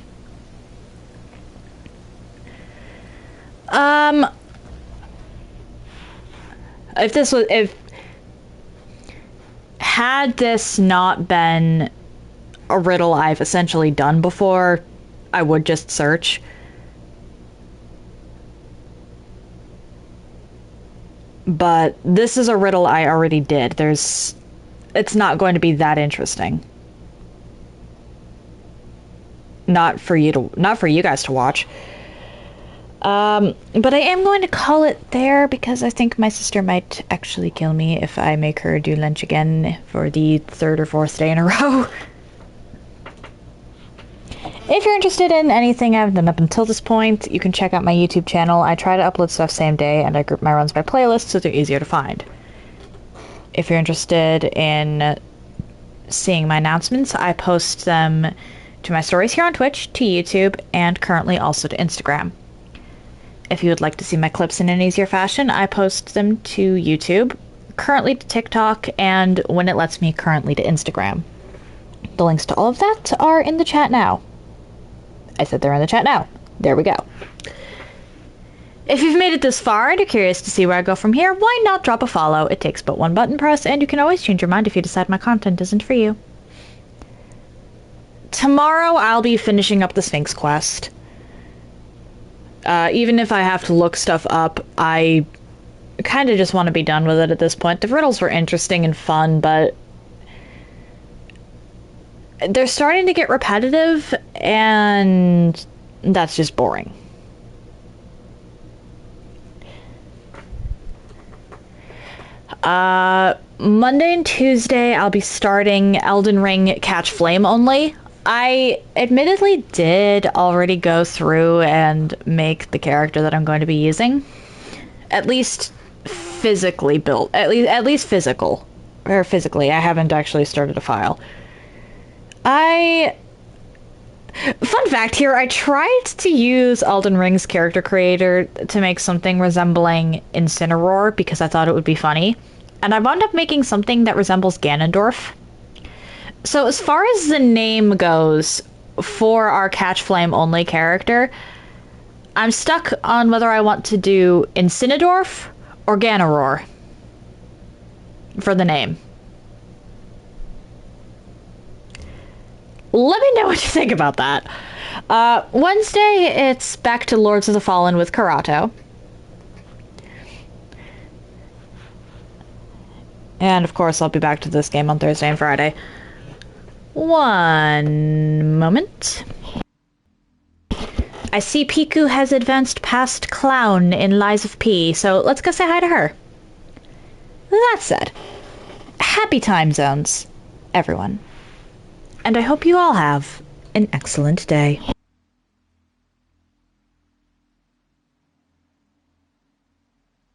Had this not been a riddle I've essentially done before, I would just search. But this is a riddle I already did. It's not going to be that interesting. Not for you guys to watch. But I am going to call it there because I think my sister might actually kill me if I make her do lunch again for the 3rd or 4th day in a row. If you're interested in anything I've done up until this point, you can check out my YouTube channel. I try to upload stuff same day, and I group my runs by playlist so they're easier to find. If you're interested in seeing my announcements, I post them to my stories here on Twitch, to YouTube, and currently also to Instagram. If you would like to see my clips in an easier fashion, I post them to YouTube, currently to TikTok, and when it lets me, currently to Instagram. The links to all of that are in the chat now. I said they're in the chat now. There we go. If you've made it this far and you're curious to see where I go from here, why not drop a follow? It takes but one button press, and you can always change your mind if you decide my content isn't for you. Tomorrow I'll be finishing up the Sphynx quest. Even if I have to look stuff up, I kind of just want to be done with it at this point. The riddles were interesting and fun, but they're starting to get repetitive, and that's just boring. Monday and Tuesday, I'll be starting Elden Ring Catch Flame only. I admittedly did already go through and make the character that I'm going to be using. At least physically built. At least physical. Or physically. I haven't actually started a file. Fun fact here, I tried to use Elden Ring's character creator to make something resembling Incineroar because I thought it would be funny. And I wound up making something that resembles Ganondorf. So as far as the name goes for our Catch Flame only character, I'm stuck on whether I want to do Incinidorf or Ganoroar for the name. Let me know what you think about that. Wednesday, it's back to Lords of the Fallen with Karato. And of course, I'll be back to this game on Thursday and Friday. One moment. I see Piku has advanced past Clown in Lies of P, so let's go say hi to her. That said, happy time zones, everyone. And I hope you all have an excellent day.